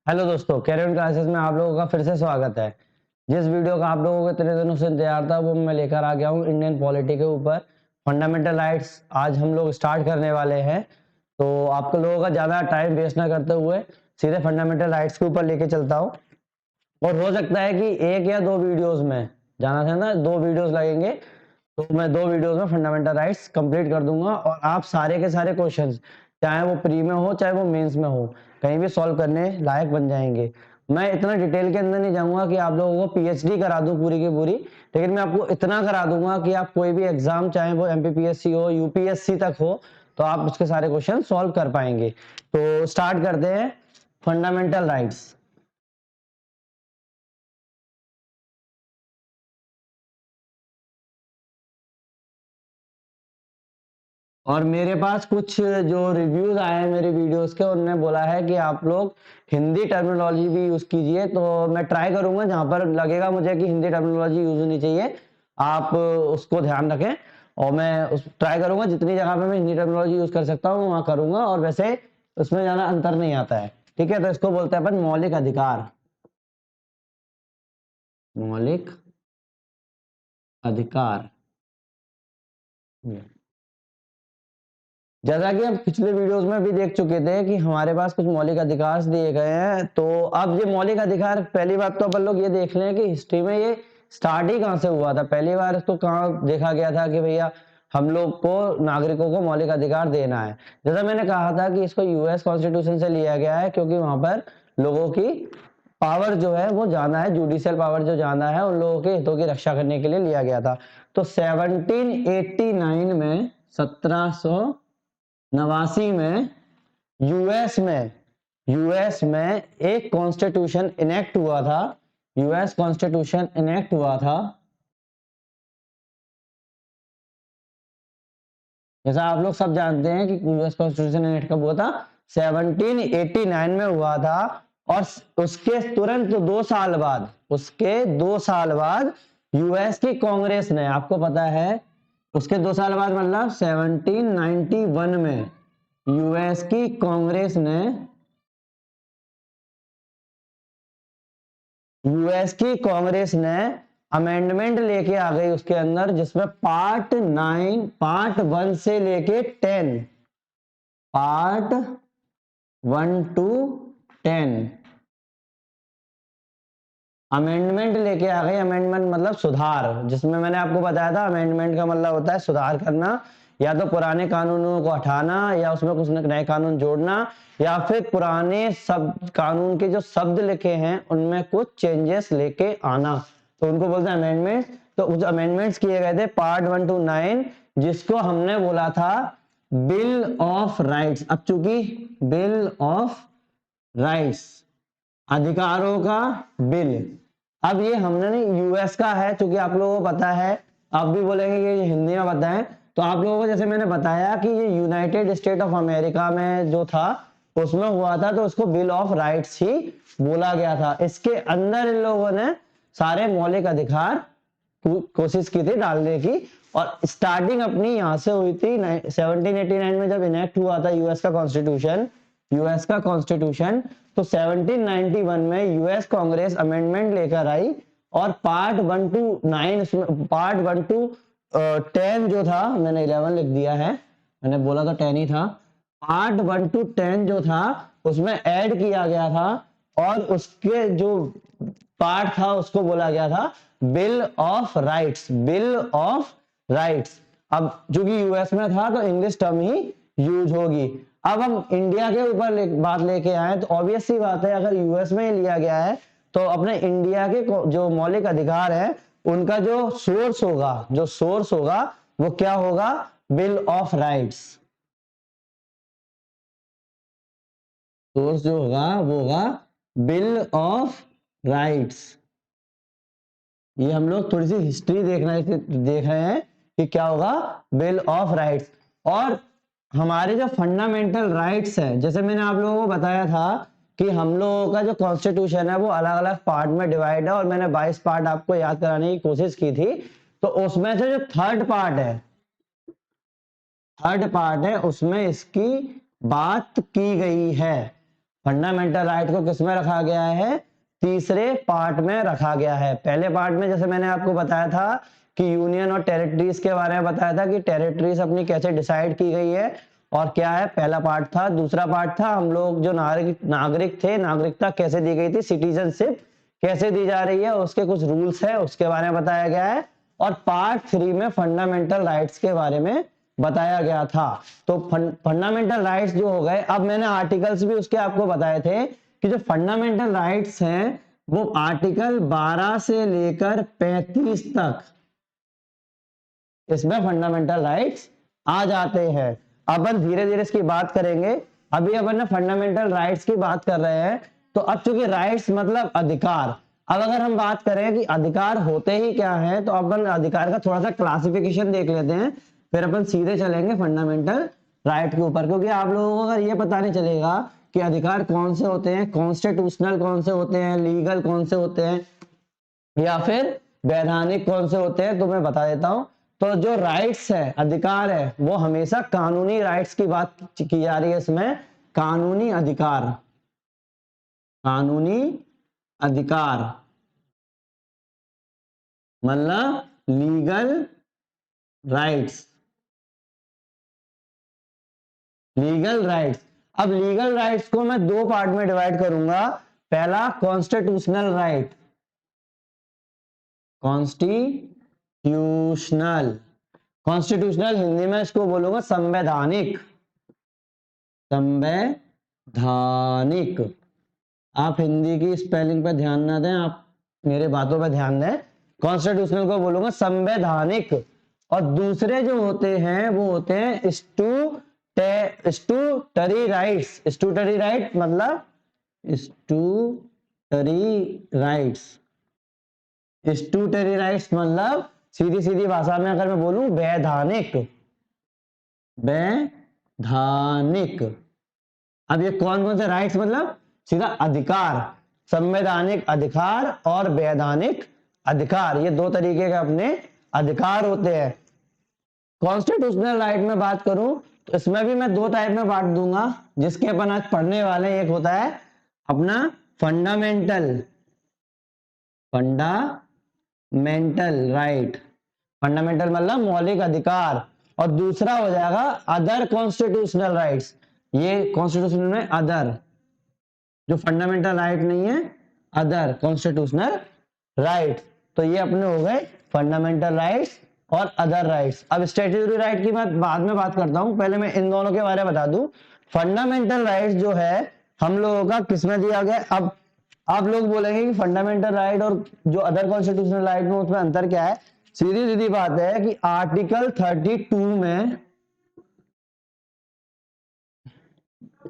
Hello दोस्तों, career classes में आप लोगों का फिर से स्वागत है। जिस वीडियो का आप लोगों को इतने दिनों से इंतजार था वो मैं लेकर आ गया हूँ इंडियन पॉलिटी के ऊपर। फंडामेंटल राइट्स आज हम लोग स्टार्ट करने वाले हैं, तो आपको लोगों का ज़्यादा टाइम वेस्ट ना करते हुए सीधे फंडामेंटल राइट्स के ऊपर लेके चलता हूँ। और हो सकता है कि एक या दो वीडियोज में जाना था ना, 2 वीडियोज लगेंगे, तो मैं 2 वीडियोज में फंडामेंटल राइट्स कंप्लीट कर दूंगा और आप सारे के सारे क्वेश्चंस, चाहे वो प्री में हो चाहे वो मेंस में हो, कहीं भी सॉल्व करने लायक बन जाएंगे। मैं इतना डिटेल के अंदर नहीं जाऊंगा कि आप लोगों को पीएचडी करा दूं पूरी की पूरी, लेकिन मैं आपको इतना करा दूंगा कि आप कोई भी एग्जाम, चाहे वो एमपीपीएससी हो, यूपीएससी तक हो, तो आप उसके सारे क्वेश्चन सॉल्व कर पाएंगे। तो स्टार्ट करते हैं फंडामेंटल राइट्स। और मेरे पास कुछ जो रिव्यूज आए हैं मेरे वीडियोस के, उन्होंने बोला है कि आप लोग हिंदी टर्मिनोलॉजी भी यूज कीजिए, तो मैं ट्राई करूंगा जहां पर लगेगा मुझे कि हिंदी टर्मिनोलॉजी यूज होनी चाहिए, आप उसको ध्यान रखें। और मैं उस ट्राई करूंगा जितनी जगह पे मैं हिंदी टर्मिनोलॉजी यूज कर सकता हूँ वहां करूंगा, और वैसे उसमें ज्यादा अंतर नहीं आता है। ठीक है, तो इसको बोलते हैं अपन मौलिक अधिकार। मौलिक अधिकार। जैसा कि हम पिछले वीडियोस में भी देख चुके थे कि हमारे पास कुछ मौलिक अधिकार दिए गए हैं, तो अब ये मौलिक अधिकार, पहली बात तो अपन लोग ये देख लें कि हिस्ट्री में ये स्टार्ट ही कहां से हुआ था। पहली बार इसको कहां देखा गया था कि भैया हम लोग को, नागरिकों को मौलिक अधिकार देना है। जैसा मैंने कहा था कि इसको यूएस कॉन्स्टिट्यूशन से लिया गया है, क्योंकि वहां पर लोगों की पावर जो है वो जाना है, जुडिशियल पावर जो जाना है, उन लोगों के हितों की रक्षा करने के लिए लिया गया था। तो 1789 में, 1789 में यूएस में एक कॉन्स्टिट्यूशन इनेक्ट हुआ था। यूएस कॉन्स्टिट्यूशन इनेक्ट हुआ था, जैसा आप लोग सब जानते हैं कि यूएस कॉन्स्टिट्यूशन इनेक्ट कब हुआ था, 1789 में हुआ था। और उसके तुरंत 2 साल बाद, उसके 2 साल बाद यूएस की कांग्रेस ने, आपको पता है, उसके 2 साल बाद मतलब 1791 में यूएस की कांग्रेस ने, अमेंडमेंट लेके आ गई उसके अंदर, जिसमें पार्ट 1 से लेके 10, पार्ट 1 to 10 अमेंडमेंट लेके आ गई। अमेंडमेंट मतलब सुधार, जिसमें मैंने आपको बताया था अमेंडमेंट का मतलब होता है सुधार करना, या तो पुराने कानूनों को हटाना, या उसमें कुछ नए कानून जोड़ना, या फिर पुराने सब कानून के जो शब्द लिखे हैं उनमें कुछ चेंजेस लेके आना, तो उनको बोलते हैं अमेंडमेंट। तो कुछ अमेंडमेंट्स किए गए थे पार्ट 1 to 9, जिसको हमने बोला था बिल ऑफ राइट्स। अब चूंकि बिल ऑफ राइट्स, अधिकारों का बिल, अब ये हमने नहीं, यूएस का है, क्योंकि आप लोगों को पता है, आप भी बोलेंगे कि ये हिंदी में बताएं, तो आप लोगों को जैसे मैंने बताया कि ये यूनाइटेड स्टेट ऑफ अमेरिका में जो था उसमें हुआ था, तो उसको बिल ऑफ राइट्स ही बोला गया था। इसके अंदर इन लोगों ने सारे मौलिक अधिकार कोशिश की थी डालने की, और स्टार्टिंग अपनी यहां से हुई थी 1789 में, जब इनेक्ट हुआ था यूएस का कॉन्स्टिट्यूशन। तो 1791 में यूएस कांग्रेस अमेंडमेंट लेकर आई, और पार्ट 1 to 10 जो था, मैंने 11 लिख दिया है, मैंने बोला था 10 ही था, पार्ट 1 to 10 जो था उसमें ऐड किया गया था, और उसके जो पार्ट था उसको बोला गया था bill of rights. Bill of rights. अब जो कि यूएस में था तो इंग्लिश टर्म ही यूज होगी। अब हम इंडिया के ऊपर बात लेके आए, तो ऑब्वियस सी बात है, अगर यूएस में लिया गया है तो अपने इंडिया के जो मौलिक अधिकार है उनका जो सोर्स होगा वो क्या होगा, बिल ऑफ राइट्स। सोर्स जो होगा वो होगा बिल ऑफ राइट्स। ये हम लोग थोड़ी सी हिस्ट्री देख रहे हैं कि क्या होगा, बिल ऑफ राइट्स। और हमारे जो फंडामेंटल राइट्स हैं, जैसे मैंने आप लोगों को बताया था कि हम लोगों का जो कॉन्स्टिट्यूशन है वो अलग अलग पार्ट में डिवाइड है, और मैंने 22 पार्ट आपको याद कराने की कोशिश की थी। तो उसमें से जो थर्ड पार्ट है उसमें इसकी बात की गई है। फंडामेंटल राइट को किसमें रखा गया है, तीसरे पार्ट में रखा गया है। पहले पार्ट में जैसे मैंने आपको बताया था कि यूनियन और टेरिटरीज के बारे में बताया था कि टेरिटरीज अपनी कैसे डिसाइड की गई है और क्या है, पहला पार्ट था। दूसरा पार्ट था हम लोग जो नागरिक थे, नागरिकता कैसे दी गई थी, सिटीजनशिप कैसे दी जा रही है, उसके कुछ रूल्स है उसके बारे में बताया गया है। और पार्ट 3 में फंडामेंटल राइट्स के बारे में बताया गया था। तो फंडामेंटल राइट्स जो हो गए, अब मैंने आर्टिकल्स भी उसके आपको बताए थे कि जो फंडामेंटल राइट्स हैं वो आर्टिकल 12 से लेकर 35 तक इसमें फंडामेंटल राइट्स आ जाते हैं। अपन धीरे धीरे इसकी बात करेंगे। अभी अपन ने फंडामेंटल राइट्स की बात कर रहे हैं, तो अब चूंकि राइट्स मतलब अधिकार, अब अगर हम बात करें कि अधिकार होते ही क्या है, तो अपन अधिकार का थोड़ा सा क्लासिफिकेशन देख लेते हैं, फिर अपन सीधे चलेंगे फंडामेंटल राइट के ऊपर। क्योंकि आप लोगों को अगर ये पता नहीं चलेगा कि अधिकार कौन से होते हैं, कॉन्स्टिट्यूशनल कौन से होते हैं, लीगल कौन से होते हैं, या फिर वैधानिक कौन से होते हैं, तो मैं बता देता हूं। तो जो राइट्स है, अधिकार है, वो हमेशा कानूनी राइट्स की बात की जा रही है इसमें। कानूनी अधिकार, कानूनी अधिकार मतलब लीगल राइट्स, लीगल राइट्स। अब लीगल राइट्स को मैं दो पार्ट में डिवाइड करूंगा। पहला constitutional right, constitutional, constitutional Hindi में इसको बोलूंगा संवैधानिक, संवैधानिक। आप हिंदी की स्पेलिंग पे ध्यान ना दें, आप मेरे बातों पे ध्यान दें। कॉन्स्टिट्यूशनल को बोलूंगा संवैधानिक। और दूसरे जो होते हैं वो होते हैं स्टूटरी राइट्स। स्टूटरी राइट मतलब स्टूटरी राइट्स, स्टूटरी राइट्स मतलब सीधी सीधी भाषा में अगर मैं बोलूं वैधानिक, वैधानिक। अब ये कौन कौन से राइट्स, मतलब सीधा अधिकार, संवैधानिक अधिकार और वैधानिक अधिकार, ये दो तरीके के अपने अधिकार होते हैं। कॉन्स्टिट्यूशनल राइट में बात करूं तो इसमें भी मैं दो टाइप में बांट दूंगा, जिसके अपन आज पढ़ने वाले हैं। एक होता है अपना फंडामेंटल, फंडामेंटल राइट, फंडामेंटल मतलब मौलिक अधिकार। और दूसरा हो जाएगा अदर कॉन्स्टिट्यूशनल राइट्स। ये कॉन्स्टिट्यूशनल में अदर, जो फंडामेंटल राइट नहीं है, अदर कॉन्स्टिट्यूशनल राइट। तो ये अपने हो गए फंडामेंटल राइट्स और अदर राइट्स। अब स्टैट्यूटरी राइट की बात बाद में बात करता हूं, पहले मैं इन दोनों के बारे में बता दूं। फंडामेंटल राइट्स जो है हम लोगों का किसमें दिया गया। अब आप लोग बोलेंगे कि फंडामेंटल राइट और जो अदर कॉन्स्टिट्यूशनल राइट में उसमें अंतर क्या है। सीधी सीधी बात है कि आर्टिकल 32 में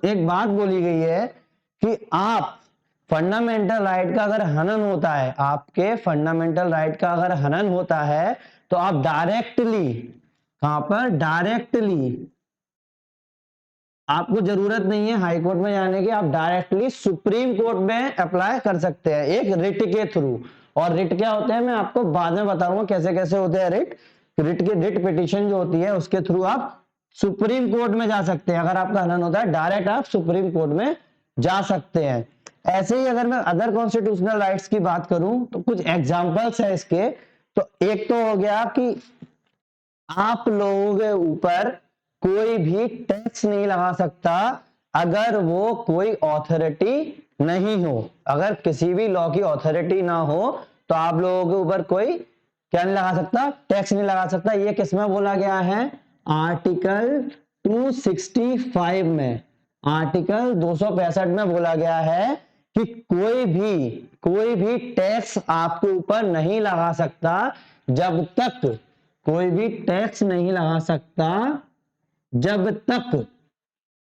एक बात बोली गई है कि आप फंडामेंटल राइट का अगर हनन होता है, आपके फंडामेंटल राइट का अगर हनन होता है, तो आप डायरेक्टली, कहां पर, डायरेक्टली, आपको जरूरत नहीं है हाई कोर्ट में जाने की, आप डायरेक्टली सुप्रीम कोर्ट में अप्लाई कर सकते हैं एक रिट के थ्रू। और रिट क्या होते हैं मैं आपको बाद में बताऊंगा कैसे कैसे होते हैं रिट। रिट की रिट पिटीशन जो होती है उसके थ्रू आप सुप्रीम कोर्ट में जा सकते हैं। अगर आपका हनन होता है डायरेक्ट आप सुप्रीम कोर्ट में जा सकते हैं। ऐसे ही अगर मैं अदर कॉन्स्टिट्यूशनल राइट्स की बात करूं तो कुछ एग्जांपल्स है इसके। तो एक तो हो गया कि आप लोगों के ऊपर कोई भी टैक्स नहीं लगा सकता अगर वो कोई ऑथोरिटी नहीं हो। अगर किसी भी लॉ की ऑथोरिटी ना हो तो आप लोगों के ऊपर कोई क्या नहीं लगा सकता, टैक्स नहीं लगा सकता। ये किसमें बोला गया है, आर्टिकल 265 में, आर्टिकल 265 में बोला गया है कि कोई भी टैक्स आपके ऊपर नहीं लगा सकता जब तक, कोई भी टैक्स नहीं लगा सकता जब तक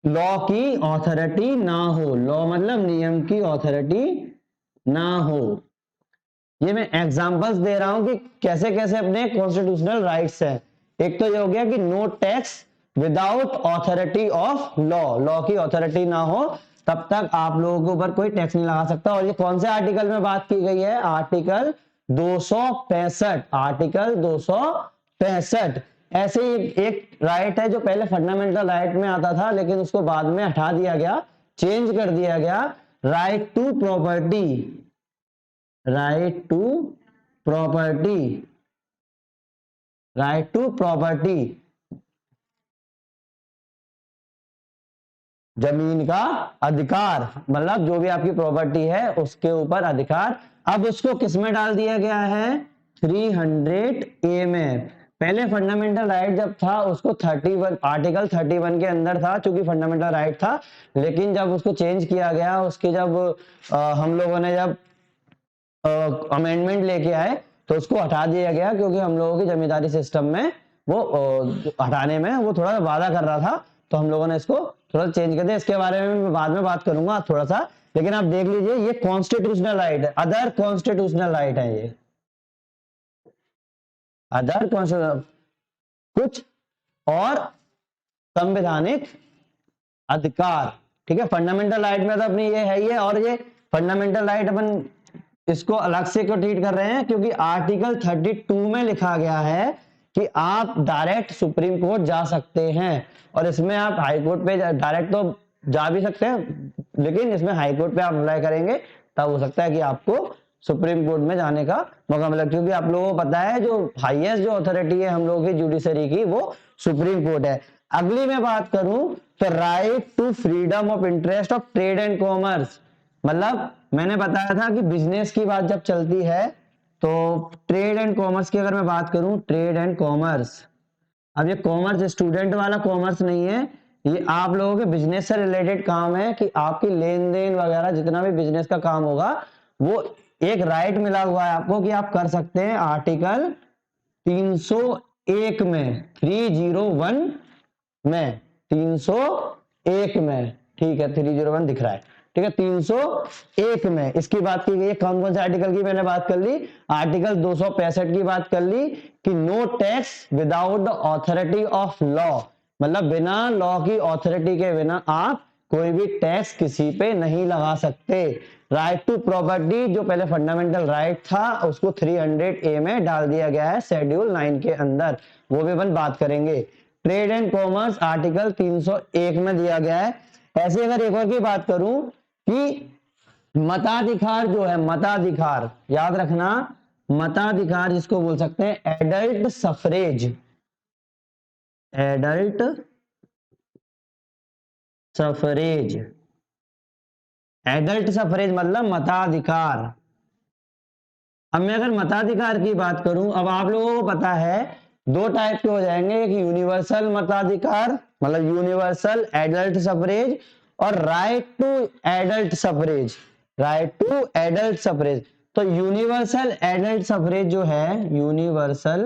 लॉ की ऑथोरिटी ना हो। लॉ मतलब नियम की ऑथोरिटी ना हो। ये मैं एग्जांपल्स दे रहा हूं कि कैसे कैसे अपने कॉन्स्टिट्यूशनल राइट्स हैं। एक तो ये हो गया कि no tax without authority of law, law की ऑथोरिटी ना हो तब तक आप लोगों के ऊपर कोई टैक्स नहीं लगा सकता। और ये कौन से आर्टिकल में बात की गई है, आर्टिकल 265, आर्टिकल 265। ऐसे ही एक राइट है जो पहले फंडामेंटल राइट में आता था लेकिन उसको बाद में हटा दिया गया चेंज कर दिया गया right to property, right to property, right to property, जमीन का अधिकार, मतलब जो भी आपकी प्रॉपर्टी है उसके ऊपर अधिकार। अब उसको किस में डाल दिया गया है, 300A में। पहले फंडामेंटल राइट जब था उसको 31 आर्टिकल 31 के अंदर था, चूंकि फंडामेंटल राइट था, लेकिन जब उसको चेंज किया गया, उसके जब हम लोगों ने जब अमेंडमेंट लेके आए तो उसको हटा दिया गया, क्योंकि हम लोगों की जमींदारी सिस्टम में वो हटाने में वो थोड़ा वादा कर रहा था, तो हम लोगों ने इसको थोड़ा चेंज कर दिया। इसके बारे में मैं बाद में बात करूंगा थोड़ा सा, लेकिन आप देख लीजिए ये कॉन्स्टिट्यूशनल राइट है, अदर कॉन्स्टिट्यूशनल राइट है, ये अदर कॉन्स्टिट्यूशनल कुछ और संवैधानिक अधिकार। ठीक है, फंडामेंटल राइट में तो अपनी ये है, ये और ये फंडामेंटल राइट अपन इसको अलग से क्यों ट्रीट कर रहे हैं, क्योंकि आर्टिकल 32 में लिखा गया है कि आप डायरेक्ट सुप्रीम कोर्ट जा सकते हैं, और इसमें आप हाई कोर्ट पे डायरेक्ट तो जा भी सकते हैं, लेकिन इसमें हाई कोर्ट पे आप अप्लाई करेंगे तब हो सकता है कि आपको सुप्रीम कोर्ट में जाने का मौका मिले, क्योंकि आप लोगों को पता है जो हाईएस्ट जो अथॉरिटी है हम लोगों की जुडिशरी की वो सुप्रीम कोर्ट है। अगली मैं बात करूं तो right to freedom of interest of trade and commerce, मतलब मैंने बताया था कि बिजनेस की बात जब चलती है तो ट्रेड एंड कॉमर्स की अगर मैं बात करूं, ट्रेड एंड कॉमर्स, अब ये कॉमर्स स्टूडेंट वाला कॉमर्स नहीं है, ये आप लोगों के बिजनेस से रिलेटेड काम है कि आपकी लेन देन वगैरह जितना भी बिजनेस का काम होगा वो एक राइट मिला हुआ है आपको कि आप कर सकते हैं, आर्टिकल 301 में, 301 में, 301 में, ठीक है 301 दिख रहा है, ठीक है 301 में इसकी बात की गई है। कौन कौन से आर्टिकल की मैंने बात कर ली, आर्टिकल 265 की बात कर ली कि no tax without the authority of law, मतलब बिना लॉ की ऑथोरिटी के बिना आप कोई भी टैक्स किसी पे नहीं लगा सकते। राइट टू प्रॉपर्टी जो पहले फंडामेंटल राइट था उसको 300A में डाल दिया गया है शेड्यूल 9 के अंदर, वो भी अपन बात करेंगे। ट्रेड एंड कॉमर्स आर्टिकल 301 में दिया गया है। ऐसे अगर एक और की बात करूं कि मताधिकार जो है, मताधिकार याद रखना, मताधिकार जिसको बोल सकते हैं adult suffrage, adult suffrage, adult suffrage मतलब मताधिकार। अब मैं अगर मताधिकार की बात करूं, अब आप लोगों को पता है दो टाइप के हो जाएंगे, एक यूनिवर्सल मताधिकार मतलब यूनिवर्सल एडल्ट सफरेज, और right to adult suffrage, right to adult suffrage. तो यूनिवर्सल एडल्ट सफरेज जो है, यूनिवर्सल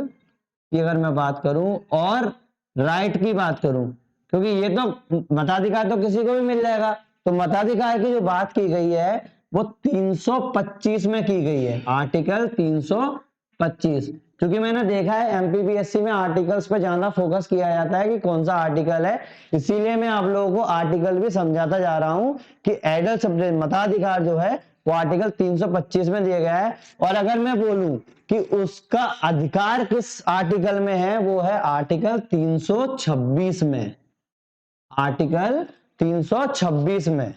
की अगर मैं बात करूं और राइट की बात करूं, क्योंकि ये तो मताधिकार तो किसी को भी मिल जाएगा, तो मताधिकार की जो बात की गई है वो 325 में की गई है, आर्टिकल 325। क्योंकि मैंने देखा है एमपीपीएससी में आर्टिकल्स पे ज्यादा फोकस किया जाता है कि कौन सा आर्टिकल है, इसीलिए मैं आप लोगों को आर्टिकल भी समझाता जा रहा हूं कि एडल्ट सफरेज मताधिकार जो है वो आर्टिकल 325 में दिया गया है। और अगर मैं बोलूं कि उसका अधिकार किस आर्टिकल में है, वो है आर्टिकल 326 में, आर्टिकल 326 में,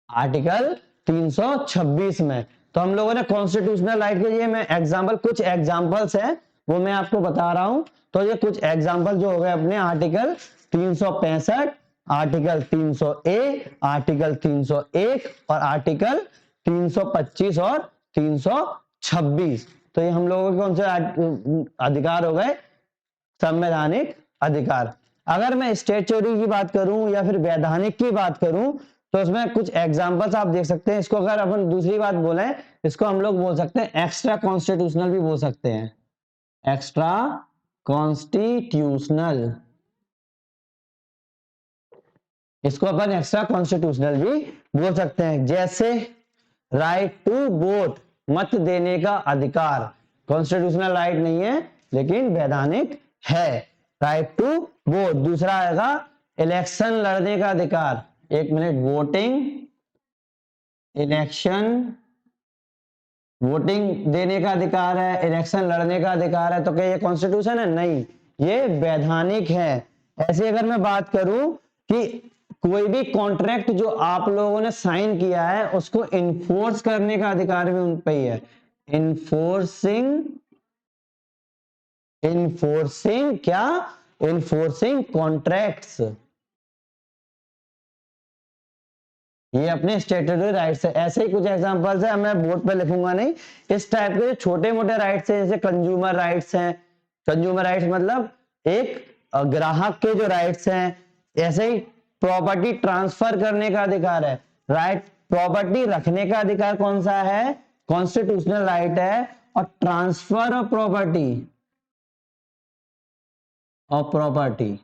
आर्टिकल 326 में। तो हम लोगों ने कॉन्स्टिट्यूशनल राइट के लिए मैं एग्जांपल, कुछ एग्जांपल्स हैं वो मैं आपको बता रहा हूं। तो ये कुछ एग्जांपल जो हो गए अपने आर्टिकल 365, आर्टिकल 300A, आर्टिकल 301 और आर्टिकल 325 और 326। तो ये हम लोगों के कौन से अधिकार हो गए, संवैधानिक अधिकार। अगर मैं स्टैट्यूटरी की बात करूं या फिर वैधानिक की बात करूं तो इसमें कुछ एग्जांपल्स आप देख सकते हैं। इसको अगर अपन दूसरी बात बोले, इसको हम लोग बोल सकते हैं एक्स्ट्रा कॉन्स्टिट्यूशनल भी बोल सकते हैं, एक्स्ट्रा कॉन्स्टिट्यूशनल, इसको अपन एक्स्ट्रा कॉन्स्टिट्यूशनल भी बोल सकते हैं। जैसे राइट टू वोट, मत देने का अधिकार, कॉन्स्टिट्यूशनल राइट नहीं है लेकिन वैधानिक है, राइट टू वोट। दूसरा आएगा इलेक्शन लड़ने का अधिकार, एक मिनट, वोटिंग, इलेक्शन, वोटिंग देने का अधिकार है, इलेक्शन लड़ने का अधिकार है, तो क्या ये कॉन्स्टिट्यूशन है? नहीं, ये वैधानिक है। ऐसे अगर मैं बात करूं कि कोई भी कॉन्ट्रैक्ट जो आप लोगों ने साइन किया है उसको इन्फोर्स करने का अधिकार भी उन पे ही है। इन्फोर्सिंग, इन्फोर्सिंग क्या, इन्फोर्सिंग कॉन्ट्रैक्ट्स, ये अपने स्टेटूटरी राइट्स है। ऐसे ही कुछ एग्जांपल्स है, मैं बोर्ड पे लिखूंगा नहीं। इस टाइप के छोटे मोटे राइट्स हैं, जैसे कंज्यूमर राइट्स हैं। कंज्यूमर राइट्स मतलब एक ग्राहक के जो राइट्स हैं। ऐसे ही प्रॉपर्टी ट्रांसफर करने का अधिकार है, राइट। प्रॉपर्टी रखने का अधिकार कौन सा है, कॉन्स्टिट्यूशनल राइट है। और transfer of property, of property,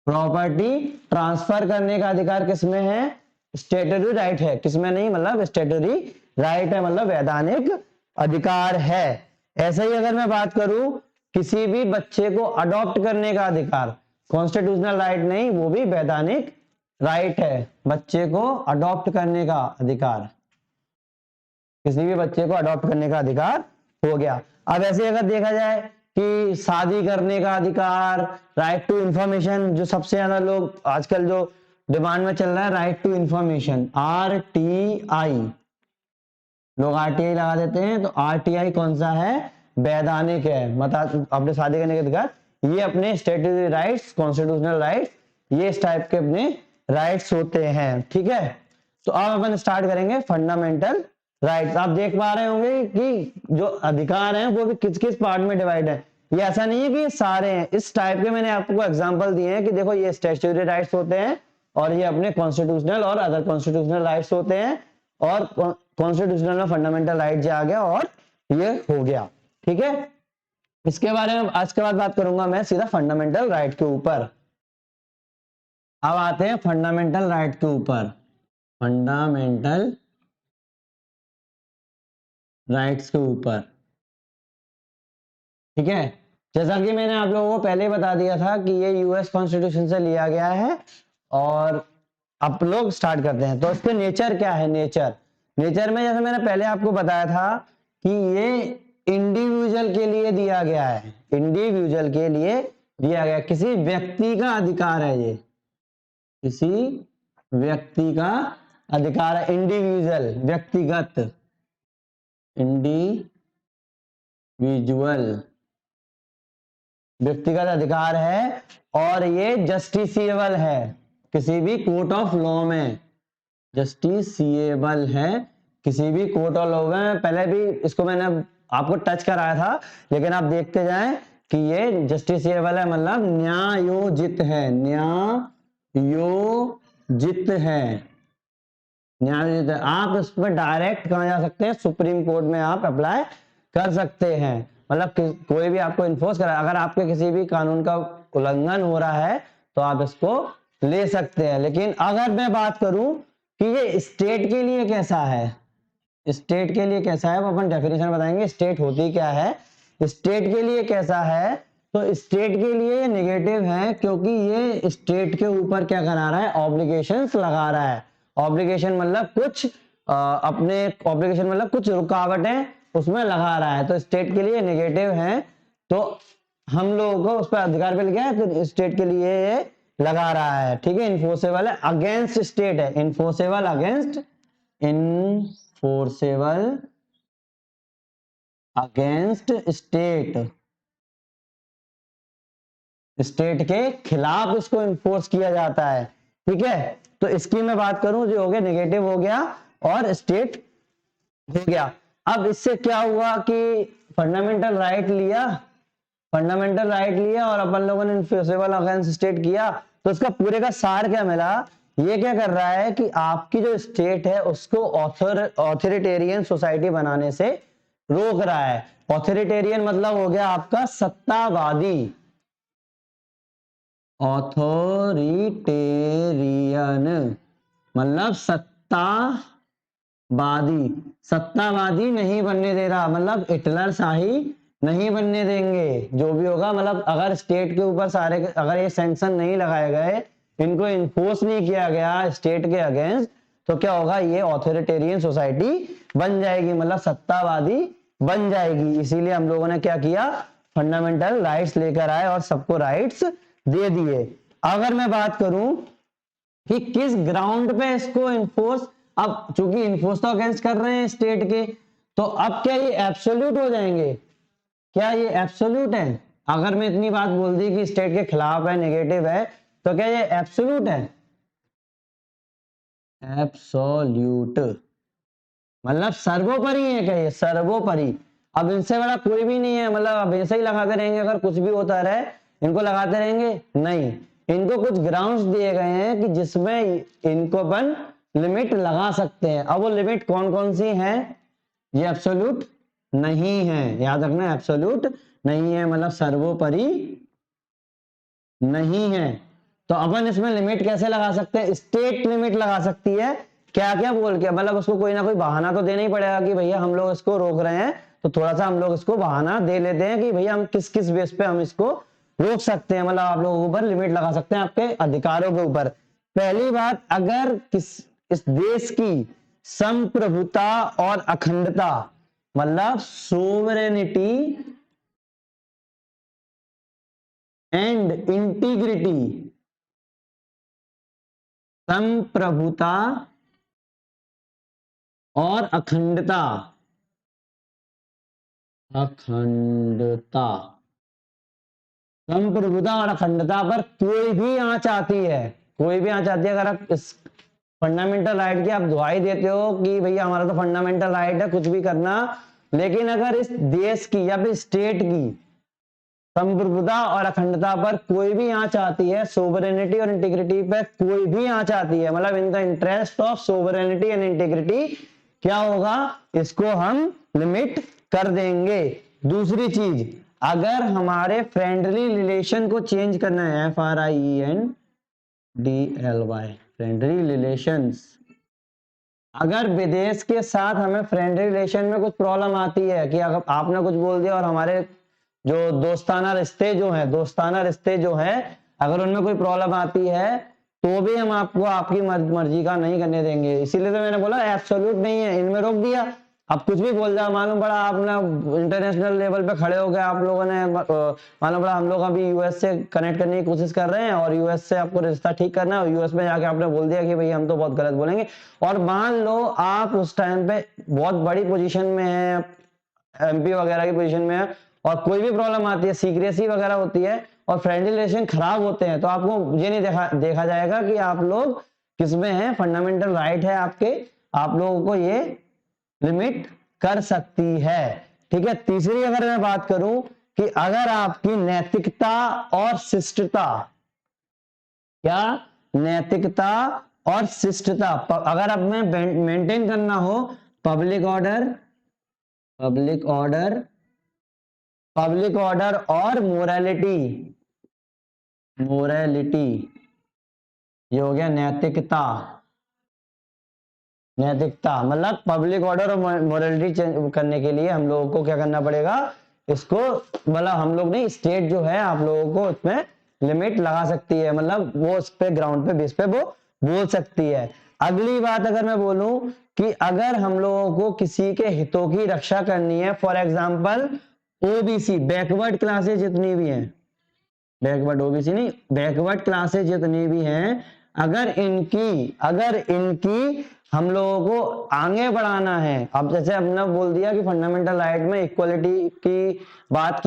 property transfer करने का अधिकार किसमें है, स्टेटरी राइट है। किसमें नहीं, मतलब स्टेटरी राइट है, मतलब वैधानिक अधिकार है। ऐसे ही अगर मैं बात करूं किसी भी बच्चे को अडॉप्ट करने का अधिकार, कॉन्स्टिट्यूशनल राइट नहीं, वो भी वैधानिक राइट है। बच्चे को अडॉप्ट करने का अधिकार, किसी भी बच्चे को अडॉप्ट करने का अधिकार हो गया। अब ऐसे अगर देखा जाए कि शादी करने का अधिकार, राइट टू इंफॉर्मेशन, जो सबसे ज्यादा लोग आजकल जो डिमांड में चल रहा है, राइट टू इंफॉर्मेशन, RTI, लोग RTI लगा देते हैं। तो RTI कौन सा है, वैधानिक है, मतलब अपने शादी करने के अधिकार। ये अपने स्टेटरी राइट्स, कॉन्स्टिट्यूशनल राइट्स, ये इस टाइप के अपने राइट्स होते हैं। ठीक है, तो अब अपन स्टार्ट करेंगे फंडामेंटल राइट्स। आप देख पा रहे होंगे कि जो अधिकार हैं वो भी किस किस पार्ट में डिवाइड है। ये ऐसा नहीं है कि ये सारे हैं, इस टाइप के मैंने आपको एग्जांपल दिए हैं कि देखो ये स्टैट्यूटरी राइट्स होते हैं और ये अपने कॉन्स्टिट्यूशनल और अदर कॉन्स्टिट्यूशनल राइट्स होते हैं। और कॉन्स्टिट्यूशनल में फंडामेंटल राइट आ गया और ये हो गया। ठीक है, इसके बारे में आज के बाद बात करूंगा मैं सीधा फंडामेंटल राइट के ऊपर। अब आते हैं फंडामेंटल राइट के ऊपर, फंडामेंटल राइट्स के ऊपर। ठीक है, जैसा कि मैंने आप लोगों को पहले बता दिया था कि ये यूएस कॉन्स्टिट्यूशन से लिया गया है। और अब लोग स्टार्ट करते हैं। तो इसके नेचर क्या है, नेचर, नेचर में जैसे मैंने पहले आपको बताया था कि ये इंडिविजुअल के लिए दिया गया है, इंडिविजुअल के लिए दिया गया, किसी व्यक्ति का अधिकार है, ये किसी व्यक्ति का अधिकार है, इंडिविजुअल, व्यक्तिगत, इंडिविजुअल, व्यक्तिगत अधिकार है। और ये जस्टिसिएबल है किसी भी कोर्ट ऑफ लॉ में, जस्टिसिएबल है किसी भी कोर्ट ऑफ लॉ में। पहले भी इसको मैंने आपको टच कराया था, लेकिन आप देखते जाएं कि ये जस्टिसिएबल है, मतलब न्यायोजित है, न्यायोजित है, न्यायोजित है। आप इसमें डायरेक्ट कहाँ जा सकते हैं, सुप्रीम कोर्ट में आप अप्लाई कर सकते हैं। मतलब कोई भी आपको इन्फोर्स करा, अगर आपके किसी भी कानून का उल्लंघन हो रहा है तो आप इसको ले सकते हैं। लेकिन अगर मैं बात करूं कि ये स्टेट के लिए कैसा है, स्टेट के लिए कैसा है, वो अपन डेफिनेशन बताएंगे। स्टेट होती क्या है, स्टेट के लिए कैसा है, तो स्टेट के लिए ये नेगेटिव है, क्योंकि ये स्टेट के ऊपर क्या करा रहा है, ऑब्लिगेशंस लगा रहा है। ऑब्लिगेशन मतलब कुछ अपने, ऑब्लिगेशन मतलब कुछ रुकावटें उसमें लगा रहा है, तो स्टेट के लिए नेगेटिव है। तो हम लोगों को उस पर अधिकार मिल गया है, तो स्टेट के लिए ये लगा रहा है। ठीक है, इन्फोर्सेबल है, अगेंस्ट स्टेट है, enforceable against, enforceable against state, state के खिलाफ इसको इन्फोर्स किया जाता है। ठीक है, तो इसकी मैं बात करूं, जो हो गया नेगेटिव हो गया और स्टेट हो गया। अब इससे क्या हुआ कि फंडामेंटल राइट लिया, फंडामेंटल राइट लिया और अपन लोगों ने इन्फोर्सेबल अगेंस्ट स्टेट किया, तो इसका पूरे का सार क्या मिला, ये क्या कर रहा है कि आपकी जो स्टेट है उसको ऑथोरिटेरियन सोसाइटी बनाने से रोक रहा है। ऑथोरिटेरियन मतलब हो गया आपका सत्तावादी, ऑथोरिटेरियन मतलब सत्तावादी, सत्तावादी नहीं बनने दे रहा, मतलब हिटलर शाही नहीं बनने देंगे जो भी होगा। मतलब अगर स्टेट के ऊपर सारे, अगर ये सैंक्शन नहीं लगाए गए, इनको इन्फोर्स नहीं किया गया स्टेट के अगेंस्ट, तो क्या होगा, ये ऑथोरिटेरियन सोसाइटी बन जाएगी, मतलब सत्तावादी बन जाएगी। इसीलिए हम लोगों ने क्या किया, फंडामेंटल राइट्स लेकर आए और सबको राइट्स दे दिए। अगर मैं बात करूं कि किस ग्राउंड पे इसको इन्फोर्स, अब चूंकि इन्फोर्स तो अगेंस्ट कर रहे हैं स्टेट के, तो अब क्या ये एब्सोल्यूट हो जाएंगे? क्या ये एब्सोल्यूट है? अगर मैं इतनी बात बोल दी कि स्टेट के खिलाफ है, नेगेटिव है, तो क्या ये एब्सोल्यूट है? एब्सोल्यूट मतलब सर्वोपरि है क्या ये? सर्वोपरि। अब इनसे बड़ा कोई भी नहीं है, मतलब अब ऐसे ही लगाते रहेंगे, अगर कुछ भी होता रहे इनको लगाते रहेंगे? नहीं, इनको कुछ ग्राउंड्स दिए गए हैं कि जिसमें इनको अपन लिमिट लगा सकते हैं। अब वो लिमिट कौन कौन सी है? ये एब्सोल्यूट नहीं है, याद रखना, एब्सोल्यूट नहीं है, मतलब सर्वोपरि नहीं है। तो अपन इसमें लिमिट कैसे लगा सकते हैं? स्टेट लिमिट लगा सकती है। क्या क्या बोल के, मतलब उसको कोई ना कोई बहाना तो देना ही पड़ेगा कि भैया हम लोग इसको रोक रहे हैं, तो थोड़ा सा हम लोग इसको बहाना दे लेते हैं कि भैया हम किस किस बेस पे हम इसको रोक सकते हैं, मतलब आप लोगों के ऊपर लिमिट लगा सकते हैं, आपके अधिकारों के ऊपर। पहली बात, अगर इस देश की संप्रभुता और अखंडता, मतलब सोवरेनिटी एंड इंटीग्रिटी, संप्रभुता और अखंडता, अखंडता, संप्रभुता और अखंडता पर कोई भी आंच आती है, कोई भी आंच आती है, अगर आप इस फंडामेंटल राइट की आप दुहाई देते हो कि भैया हमारा तो फंडामेंटल राइट है कुछ भी करना, लेकिन अगर इस देश की या फिर स्टेट की संप्रभुता और अखंडता पर कोई भी आंच आती है, सोवरेनिटी और इंटीग्रिटी पर कोई भी आंच आती है, मतलब in the interest of sovereignty and integrity, क्या होगा? इसको हम लिमिट कर देंगे। दूसरी चीज, अगर हमारे फ्रेंडली रिलेशन को चेंज करना है, FRIENDLY, फ्रेंडली रिलेशंस, अगर विदेश के साथ हमें फ्रेंडली रिलेशन में कुछ प्रॉब्लम आती है कि अगर आपने कुछ बोल दिया और हमारे जो दोस्ताना रिश्ते जो है अगर उनमें कोई प्रॉब्लम आती है, तो भी हम आपको आपकी मर्जी का नहीं करने देंगे। इसीलिए तो मैंने बोला एब्सोल्यूट नहीं है, इनमें रोक दिया। अब कुछ भी बोल जाओ, मालूम पड़ा आपने इंटरनेशनल लेवल पे खड़े हो गए, आप लोगों ने मालूम पड़ा हम लोग अभी यूएस से कनेक्ट करने की कोशिश कर रहे हैं और यूएस से आपको रिश्ता ठीक करना है, और यूएस में जाके आपने बोल दिया कि भाई हम तो बहुत गलत बोलेंगे, और मान लो आप उस टाइम पे बहुत बड़ी पोजीशन में है, एमपी वगैरह की पोजीशन में है, और कोई भी प्रॉब्लम आती है, सीक्रेसी वगैरह होती है और फ्रेंडली रिलेशन खराब होते हैं, तो आपको ये नहीं देखा जाएगा कि आप लोग किसमें हैं, फंडामेंटल राइट है आपके, आप लोगों को ये लिमिट कर सकती है। ठीक है। तीसरी अगर मैं बात करूं कि अगर आपकी नैतिकता और शिष्टता, क्या नैतिकता और शिष्टता अगर आप में मेंटेन करना हो, पब्लिक ऑर्डर और मोरालिटी, ये हो गया नैतिकता। मतलब पब्लिक ऑर्डर और मोरालिटी चेंज करने के लिए हम लोगों को क्या करना पड़ेगा, इसको मतलब हम लोग नहीं, स्टेट जो है आप लोगों को इसमें लिमिट लगा सकती है, मतलब वो इस पे ग्राउंड पे बेस पे वो बोल सकती है। अगली बात अगर मैं बोलूं कि अगर हम लोगों को किसी के हितों की रक्षा करनी है, for example OBC, backward classes जितनी भी हैं, बैकवर्ड ओबीसी नहीं, बैकवर्ड क्लासेज जितनी भी हैं, अगर इनकी हम लोगों को आगे बढ़ाना है, अब जैसे हमने बोल दिया कि फंडामेंटल राइट में इक्वलिटी की बात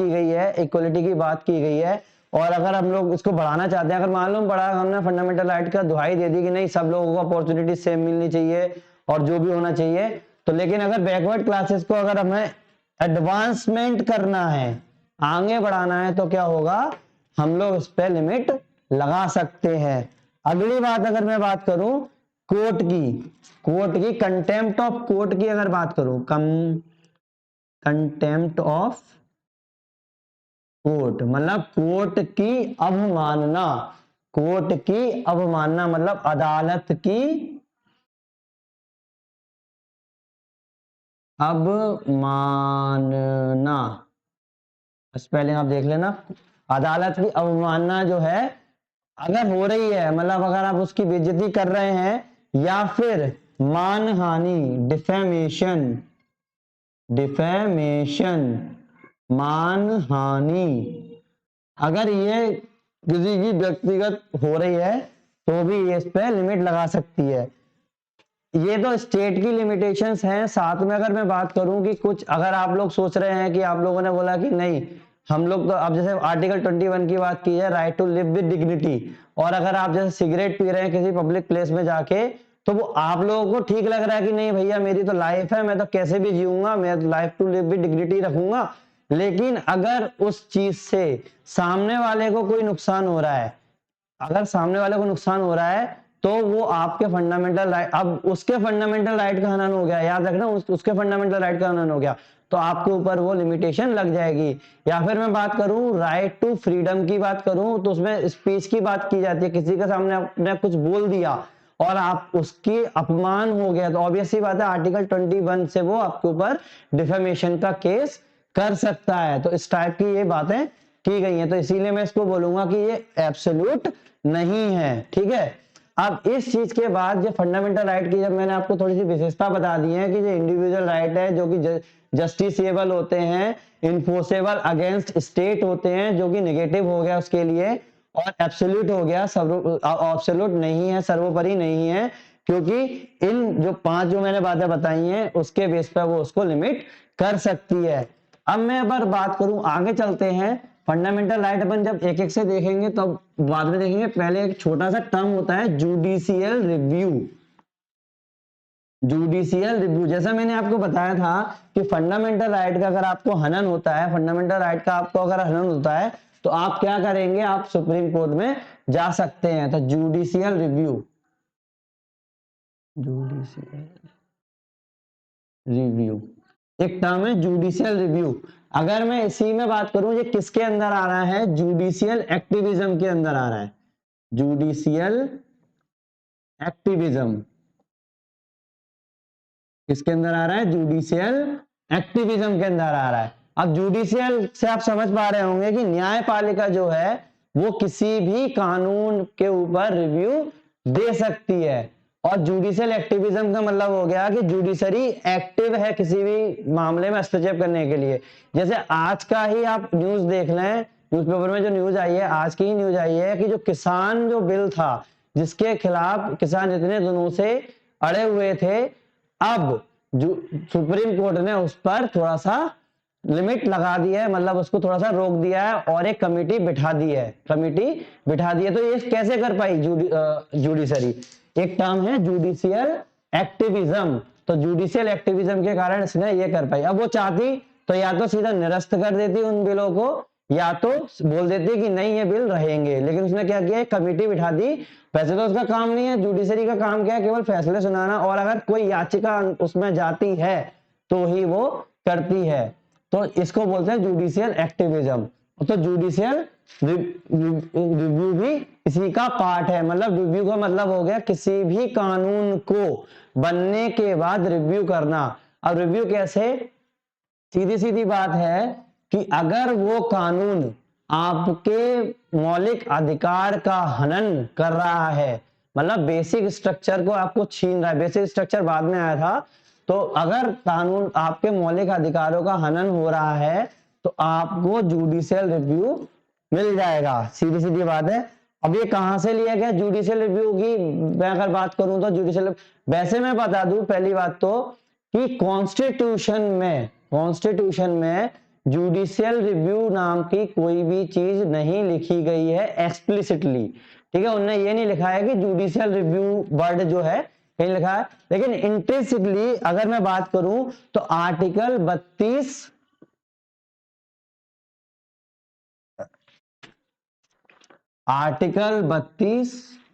की गई है, और अगर हम लोग इसको बढ़ाना चाहते हैं, अगर मालूम पड़ा हमने फंडामेंटल राइट का दुहाई दे दी कि नहीं सब लोगों को अपॉर्चुनिटी सेम मिलनी चाहिए और जो भी होना चाहिए, तो लेकिन अगर बैकवर्ड क्लासेस को अगर हमें एडवांसमेंट करना है, आगे बढ़ाना है, तो क्या होगा, हम लोग इस पे लिमिट लगा सकते हैं। अगली बात अगर मैं बात करूं कोर्ट की कंटेम्प्ट ऑफ कोर्ट की अगर बात करूं, कंटेम्प्ट ऑफ कोर्ट मतलब कोर्ट की अवमानना मतलब अदालत की अवमानना, स्पेलिंग आप देख लेना, अदालत की अवमानना जो है अगर हो रही है, मतलब अगर आप उसकी बेइज्जती कर रहे हैं, या फिर मानहानि, डिफेमेशन, मानहानि, अगर ये किसी की व्यक्तिगत हो रही है तो भी ये इस पे लिमिट लगा सकती है। ये तो स्टेट की लिमिटेशंस हैं। साथ में अगर मैं बात करूं कि कुछ अगर आप लोग सोच रहे हैं कि आप लोगों ने बोला कि नहीं हम लोग तो अब जैसे आर्टिकल 21 की बात की है, right to live with dignity, और अगर आप जैसे सिगरेट पी रहे हैं किसी पब्लिक प्लेस में जाके तो वो आप लोगों को ठीक लग रहा है कि नहीं भैया मेरी तो लाइफ है, मैं तो कैसे भी जीऊंगा, मैं life to live with dignity रखूंगा, लेकिन अगर उस चीज से सामने वाले को कोई नुकसान हो रहा है, अगर सामने वाले को नुकसान हो रहा है तो वो आपके फंडामेंटल राइट, अब उसके फंडामेंटल राइट का हनन हो गया, याद रखना उसके फंडामेंटल राइट का हनन हो गया, तो आपके ऊपर वो लिमिटेशन लग जाएगी। या फिर मैं बात करूं राइट टू फ्रीडम की बात करूं तो उसमें स्पीच की बात की जाती है, किसी के सामने आपने कुछ बोल दिया और आप उसकी अपमान हो गया तो ऑब्वियस सी बात है आर्टिकल 21 से वो आपके ऊपर डिफेमेशन का केस कर सकता है। तो इस टाइप की ये बातें की गई हैं, तो इसीलिए मैं इसको बोलूंगा कि ये एब्सोल्यूट नहीं है। ठीक है, अब इस चीज के बाद जो फंडामेंटल राइट की जब मैंने आपको थोड़ी सी विशेषता बता दी है कि जो इंडिविजुअल राइट है जो कि जस्टिसेबल होते हैं, इन्फोर्सेबल अगेंस्ट स्टेट होते हैं, जो कि नेगेटिव हो गया उसके लिए, और एब्सोल्यूट हो गया एब्सोल्यूट नहीं है, सर्वोपरि नहीं है, क्योंकि इन जो 5 जो मैंने बातें बताई हैं उसके बेस पर वो उसको लिमिट कर सकती है। अब मैं अगर बात करूं आगे चलते हैं, फंडामेंटल राइट अपन जब एक एक से देखेंगे तो बाद में देखेंगे, पहले एक छोटा सा टर्म होता है जुडिशियल रिव्यू। जुडिशियल रिव्यू, जैसा मैंने आपको बताया था कि फंडामेंटल राइट का अगर आपको हनन होता है, फंडामेंटल राइट का आपको अगर हनन होता है तो आप क्या करेंगे, आप सुप्रीम कोर्ट में जा सकते हैं। तो जुडिशियल रिव्यू, जुडिशियल रिव्यू एक टर्म है, जुडिशियल रिव्यू। अगर मैं इसी में बात करूं ये किसके अंदर आ रहा है, जुडिशियल एक्टिविज्म के अंदर आ रहा है, जुडिशियल एक्टिविज्म किसके अंदर आ रहा है, जुडिशियल एक्टिविज्म के अंदर आ रहा है। अब जुडिशियल से आप समझ पा रहे होंगे कि न्यायपालिका जो है वो किसी भी कानून के ऊपर रिव्यू दे सकती है, और जुडिशियल एक्टिविज्म का मतलब हो गया कि जुडिशरी एक्टिव है किसी भी मामले में हस्तक्षेप करने के लिए। जैसे आज का ही आप न्यूज देख लें, न्यूज़पेपर में जो न्यूज आई है, आज की ही न्यूज आई है कि जो किसान जो बिल था जिसके खिलाफ किसान इतने दिनों से अड़े हुए थे, अब जो सुप्रीम कोर्ट ने उस पर थोड़ा सा लिमिट लगा दी है, मतलब उसको थोड़ा सा रोक दिया है और एक कमेटी बिठा दी है, कमेटी बिठा दी है। तो ये कैसे कर पाई जुडिशरी, एक टर्म है जुडिशियल एक्टिविज्म, तो जुडिशियल एक्टिविज्म के कारण इसने ये कर पाई। अब वो चाहती तो या तो सीधा निरस्त कर देती उन बिलों को, या तो बोल देती कि नहीं ये बिल रहेंगे, लेकिन उसने क्या किया, कमेटी बिठा दी। वैसे तो उसका काम नहीं है, जुडिशरी का काम क्या है, केवल फैसले सुनाना, और अगर कोई याचिका उसमें जाती है तो ही वो करती है। तो इसको बोलते हैं जुडिशियल एक्टिविज्म। तो जुडिशियल रिव्यू भी इसी का पार्ट है, मतलब रिव्यू का मतलब हो गया किसी भी कानून को बनने के बाद रिव्यू करना। अब रिव्यू कैसे, सीधी सीधी बात है कि अगर वो कानून आपके मौलिक अधिकार का हनन कर रहा है, मतलब बेसिक स्ट्रक्चर को आपको छीन रहा है, बेसिक स्ट्रक्चर बाद में आया था, तो अगर कानून आपके मौलिक अधिकारों का हनन हो रहा है तो आपको जुडिशियल रिव्यू मिल जाएगा, सीधी सीधी बात है। अब ये कहां से लिया गया जुडिशियल रिव्यू की मैं अगर बात करूं तो जुडिशियल, वैसे मैं बता दूं पहली बात तो कि कॉन्स्टिट्यूशन में जुडिशियल रिव्यू नाम की कोई भी चीज नहीं लिखी गई है एक्सप्लिसिटली। ठीक है, उन्होंने ये नहीं लिखा है कि जुडिशियल रिव्यू वर्ड जो है कहीं लिखा है, लेकिन इंट्रिसिकली अगर मैं बात करूं तो आर्टिकल 32,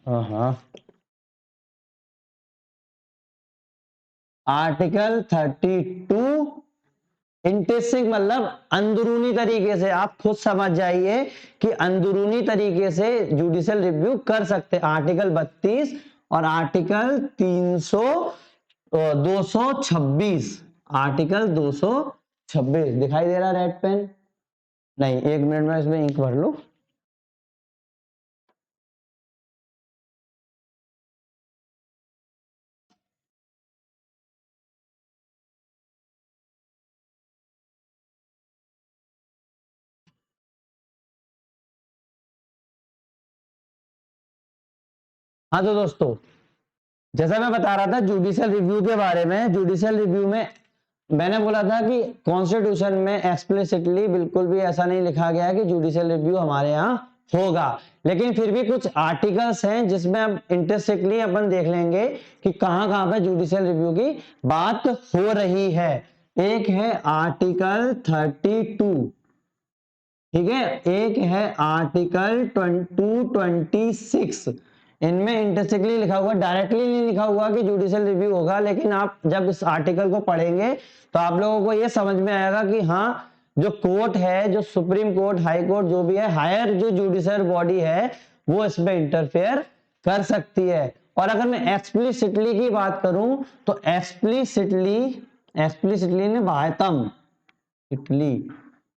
हाँ, आर्टिकल 32 इंटरेस्टिंग, मतलब अंदरूनी तरीके से आप खुद समझ जाइए कि अंदरूनी तरीके से जुडिशियल रिव्यू कर सकते हैं। आर्टिकल 32 और आर्टिकल 226, आर्टिकल 226 दिखाई दे रहा है रेड पेन, नहीं एक मिनट में इसमें इंक भर लो। हाँ तो दोस्तों, जैसा मैं बता रहा था जुडिशियल रिव्यू के बारे में, जुडिशियल रिव्यू में मैंने बोला था कि कॉन्स्टिट्यूशन में एक्सप्लिसिटली बिल्कुल भी ऐसा नहीं लिखा गया है कि जुडिशियल रिव्यू हमारे यहाँ होगा, लेकिन फिर भी कुछ आर्टिकल्स हैं जिसमें अब इंटरेस्टिंगली अपन देख लेंगे कि कहां कहां पे जुडिशियल रिव्यू की बात हो रही है। एक है आर्टिकल 32, ठीक है, एक है आर्टिकल 226। इनमें इंटरेस्टिंगली लिखा हुआ, डायरेक्टली नहीं लिखा हुआ कि जुडिशियल रिव्यू होगा, लेकिन आप जब इस आर्टिकल को पढ़ेंगे तो आप लोगों को यह समझ में आएगा कि हाँ, जो कोर्ट है, जो सुप्रीम कोर्ट, हाई कोर्ट, जो भी है, हायर जो जुडिशियल बॉडी है, वो इसमें इंटरफेयर कर सकती है। और अगर मैं एक्सप्लिसिटली की बात करूं तो एक्सप्लिसिटली ने बाह्यतम, इटली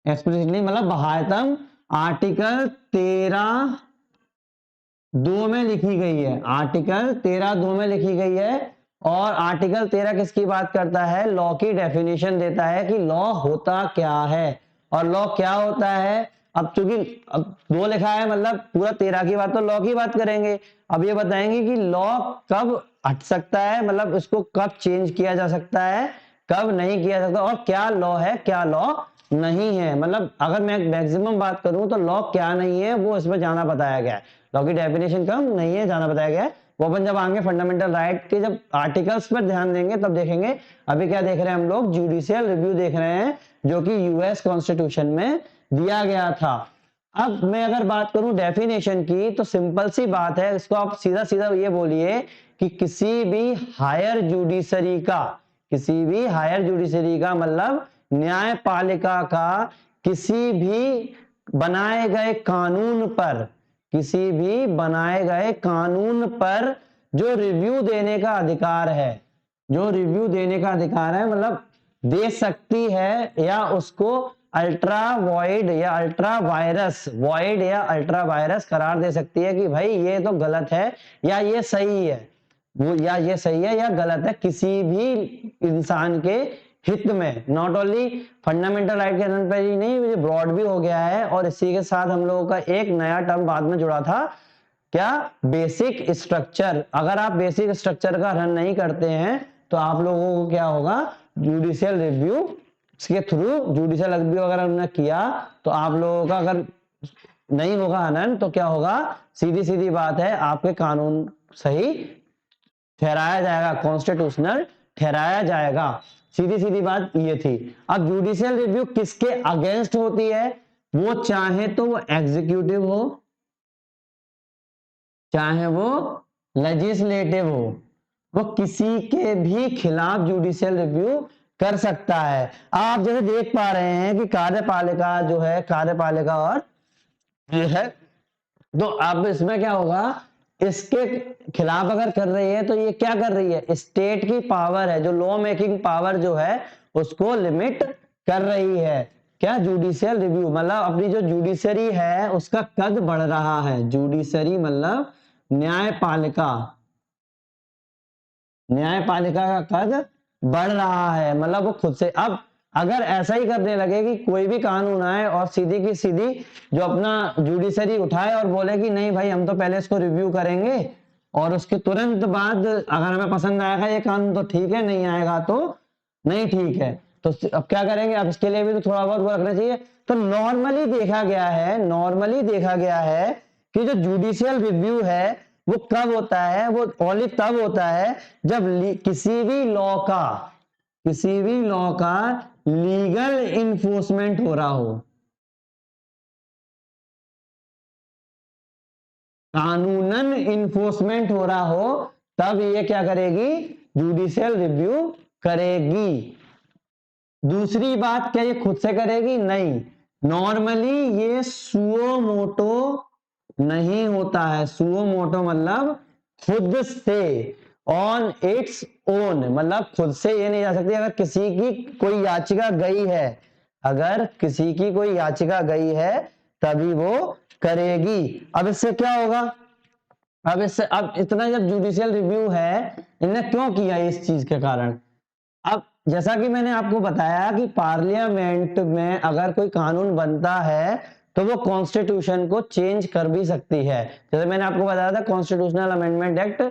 एक्सप्लिसिटली मतलब बाह्यतम आर्टिकल 13(2) में लिखी गई है, आर्टिकल 13(2) में लिखी गई है। और आर्टिकल 13 किसकी बात करता है? लॉ की डेफिनेशन देता है कि लॉ होता क्या है और लॉ क्या होता है। अब चूंकि अब 2 लिखा है, मतलब पूरा 13 की बात, तो लॉ की बात करेंगे। अब ये बताएंगे कि लॉ कब हट सकता है, मतलब इसको कब चेंज किया जा सकता है, कब नहीं किया जा सकता, और क्या लॉ है, क्या लॉ नहीं है। मतलब अगर मैं मैक्सिमम बात करूं तो लॉ क्या नहीं है वो इसमें जाना बताया गया है। लॉ की डेफिनेशन कम नहीं है, जाना बताया गया है। वो अपन जब आगे फंडामेंटल राइट के जब आर्टिकल्स पर ध्यान देंगे तब देखेंगे। अभी क्या देख रहे हैं हम लोग? जुडिशियल रिव्यू देख रहे हैं, जो कि यूएस कॉन्स्टिट्यूशन में दिया गया था। अब मैं अगर बात करूं डेफिनेशन की, तो सिंपल सी बात है, इसको आप सीधा सीधा ये बोलिए कि किसी भी हायर जुडिशरी का, किसी भी हायर जुडिशरी का मतलब न्यायपालिका का किसी भी बनाए गए कानून पर, किसी भी बनाए गए कानून पर जो रिव्यू देने का अधिकार है, जो रिव्यू देने का अधिकार है, मतलब दे सकती है, या उसको अल्ट्रा वॉइड या अल्ट्रा वायरस, वॉइड या अल्ट्रा वायरस करार दे सकती है कि भाई ये तो गलत है या ये सही है, वो या ये सही है या गलत है, किसी भी इंसान के हित में। नॉट ओनली फंडामेंटल राइट के आधार पर ही नहीं, ये ब्रॉड भी हो गया है। और इसी के साथ हम लोगों का एक नया टर्म बाद में जुड़ा था, क्या? Basic structure. अगर आप बेसिक स्ट्रक्चर का रन नहीं करते हैं तो आप लोगों को क्या होगा? जुडिशियल रिव्यू के थ्रू, जुडिशियल रिव्यू अगर हमने किया तो आप लोगों का अगर नहीं होगा हनन, तो क्या होगा? सीधी सीधी बात है, आपके कानून सही ठहराया जाएगा, कॉन्स्टिट्यूशनल ठहराया जाएगा। सीधी सीधी बात ये थी। अब जुडिशियल रिव्यू किसके अगेंस्ट होती है? वो चाहे तो वो एग्जीक्यूटिव हो, चाहे वो लेजिस्लेटिव हो, वो किसी के भी खिलाफ जुडिशियल रिव्यू कर सकता है। आप जैसे देख पा रहे हैं कि कार्यपालिका जो है, कार्यपालिका और ये है, तो अब इसमें क्या होगा? इसके खिलाफ अगर कर रही है तो ये क्या कर रही है? स्टेट की पावर है, जो लॉ मेकिंग पावर जो है उसको लिमिट कर रही है। क्या? जुडिशियल रिव्यू मतलब अपनी जो जुडिशरी है उसका कद बढ़ रहा है। जुडिशरी मतलब न्यायपालिका, न्यायपालिका का कद बढ़ रहा है, मतलब वो खुद से अब अगर ऐसा ही करने लगे कि कोई भी कानून आए और सीधी की सीधी जो अपना जुडिशरी उठाए और बोले कि नहीं भाई हम तो पहले इसको रिव्यू करेंगे और उसके तुरंत बाद अगर हमें पसंद आएगा ये कानून तो ठीक है, नहीं आएगा तो नहीं ठीक है, तो अब क्या करेंगे? अब इसके लिए भी तो थोड़ा बहुत वो रखना चाहिए। तो नॉर्मली देखा गया है, नॉर्मली देखा गया है कि जो जुडिशियल रिव्यू है वो कब होता है? वो ओनली तब होता है जब किसी भी लॉ का, किसी भी लॉ का लीगल इन्फोर्समेंट हो रहा हो, कानूनन इन्फोर्समेंट हो रहा हो, तब ये क्या करेगी? जुडिशियल रिव्यू करेगी। दूसरी बात, क्या ये खुद से करेगी? नहीं, नॉर्मली ये सुओ मोटो नहीं होता है। सुओ मोटो मतलब खुद से, ऑन इट्स ओन, मतलब खुद से ये नहीं जा सकती। अगर किसी की कोई याचिका गई है, अगर किसी की कोई याचिका गई है तभी वो करेगी। अब इससे क्या होगा? अब इससे, अब इतना जब जुडिशियल रिव्यू है, इन्हें क्यों किया इस चीज के कारण? अब जैसा कि मैंने आपको बताया कि पार्लियामेंट में अगर कोई कानून बनता है तो वो कॉन्स्टिट्यूशन को चेंज कर भी सकती है। जैसे मैंने आपको बताया था कॉन्स्टिट्यूशनल अमेंडमेंट एक्ट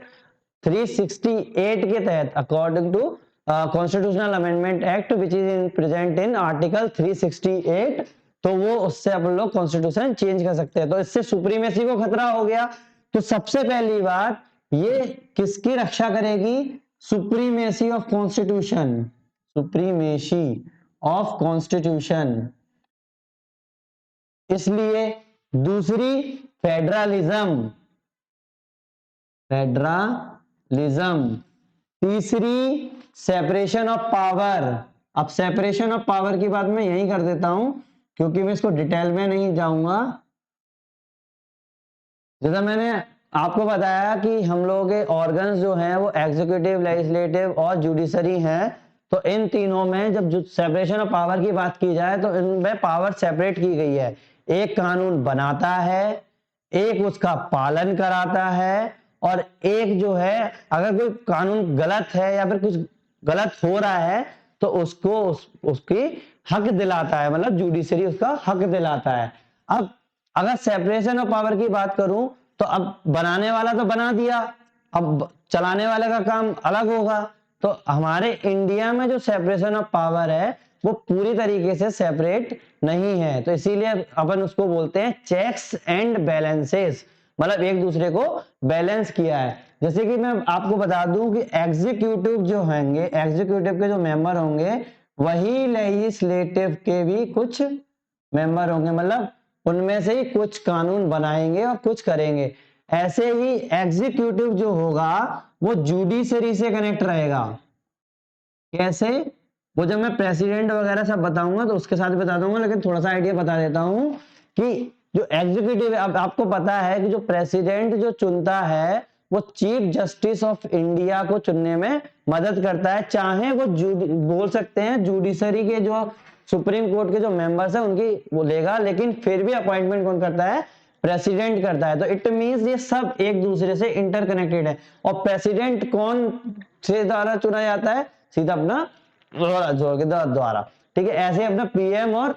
368 के तहत, according to constitutional amendment act which is present in article 368, तो वो उससे अपन लोग कॉन्स्टिट्यूशन चेंज कर सकते हैं। तो इससे सुप्रीमेसी को खतरा हो गया। तो सबसे पहली बात, ये किसकी रक्षा करेगी? Supremacy of constitution, supremacy of constitution. इसलिए दूसरी फेडरलिज्म, फेडरलिज्म। तीसरी सेपरेशन ऑफ पावर। अब सेपरेशन ऑफ पावर की बात मैं यही कर देता हूं क्योंकि मैं इसको डिटेल में नहीं जाऊंगा। जैसा मैंने आपको बताया कि हम लोगों के ऑर्गन्स जो हैं वो एग्जीक्यूटिव, लेजिस्लेटिव और जुडिशरी हैं। तो इन तीनों में जब सेपरेशन ऑफ पावर की बात की जाए तो इनमें पावर सेपरेट की गई है। एक कानून बनाता है, एक उसका पालन कराता है, और एक जो है अगर कोई कानून गलत है या फिर कुछ गलत हो रहा है तो उसको उसकी हक दिलाता है, मतलब जुडिशरी उसका हक दिलाता है। अब अगर सेपरेशन ऑफ पावर की बात करूं तो अब बनाने वाला तो बना दिया, अब चलाने वाले का काम अलग होगा। तो हमारे इंडिया में जो सेपरेशन ऑफ पावर है वो पूरी तरीके से सेपरेट नहीं है। तो इसीलिए अपन उसको बोलते हैं चेक्स एंड बैलेंसेस, मतलब एक दूसरे को बैलेंस किया है। जैसे कि मैं आपको बता दूं कि एग्जीक्यूटिव जो होंगे, एग्जीक्यूटिव के जो मेंबर होंगे वही लेजिस्लेटिव के भी कुछ मेंबर होंगे, मतलब उनमें से ही कुछ कानून बनाएंगे और कुछ करेंगे। ऐसे ही एग्जीक्यूटिव जो होगा वो जुडिशरी से कनेक्ट रहेगा। कैसे? वो जब मैं प्रेसिडेंट वगैरह सब बताऊंगा तो उसके साथ बता दूंगा, लेकिन थोड़ा सा आइडिया बता देता हूं कि जो एग्जीक्यूटिव है, अब आपको पता है कि जो प्रेसिडेंट जो चुनता है वो चीफ जस्टिस ऑफ इंडिया को चुनने में मदद करता है। चाहे वो बोल सकते हैं जुडिशरी के जो सुप्रीम कोर्ट के जो मेंबर्स है उनकी वो लेगा, लेकिन फिर भी अपॉइंटमेंट कौन करता है? प्रेसिडेंट करता है। तो इट मींस ये सब एक दूसरे से इंटरकनेक्टेड है। और प्रेसिडेंट कौन से द्वारा चुना जाता है? सीधा अपना जोड़ के द्वारा, ठीक है। ऐसे अपना पीएम और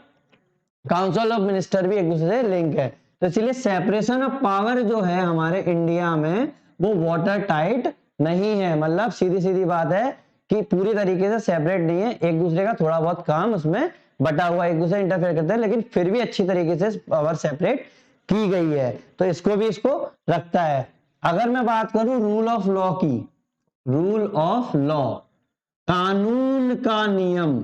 काउंसिल ऑफ मिनिस्टर भी एक दूसरे से लिंक है। तो इसलिए सेपरेशन ऑफ पावर जो है हमारे इंडिया में वो वाटर टाइट नहीं है, मतलब सीधी सीधी बात है कि पूरी तरीके से सेपरेट नहीं है। एक दूसरे का थोड़ा बहुत काम उसमें बटा हुआ, एक दूसरे इंटरफेयर करते हैं, लेकिन फिर भी अच्छी तरीके से पावर सेपरेट की गई है। तो इसको भी इसको रखता है। अगर मैं बात करूं रूल ऑफ लॉ की, रूल ऑफ लॉ, कानून का नियम,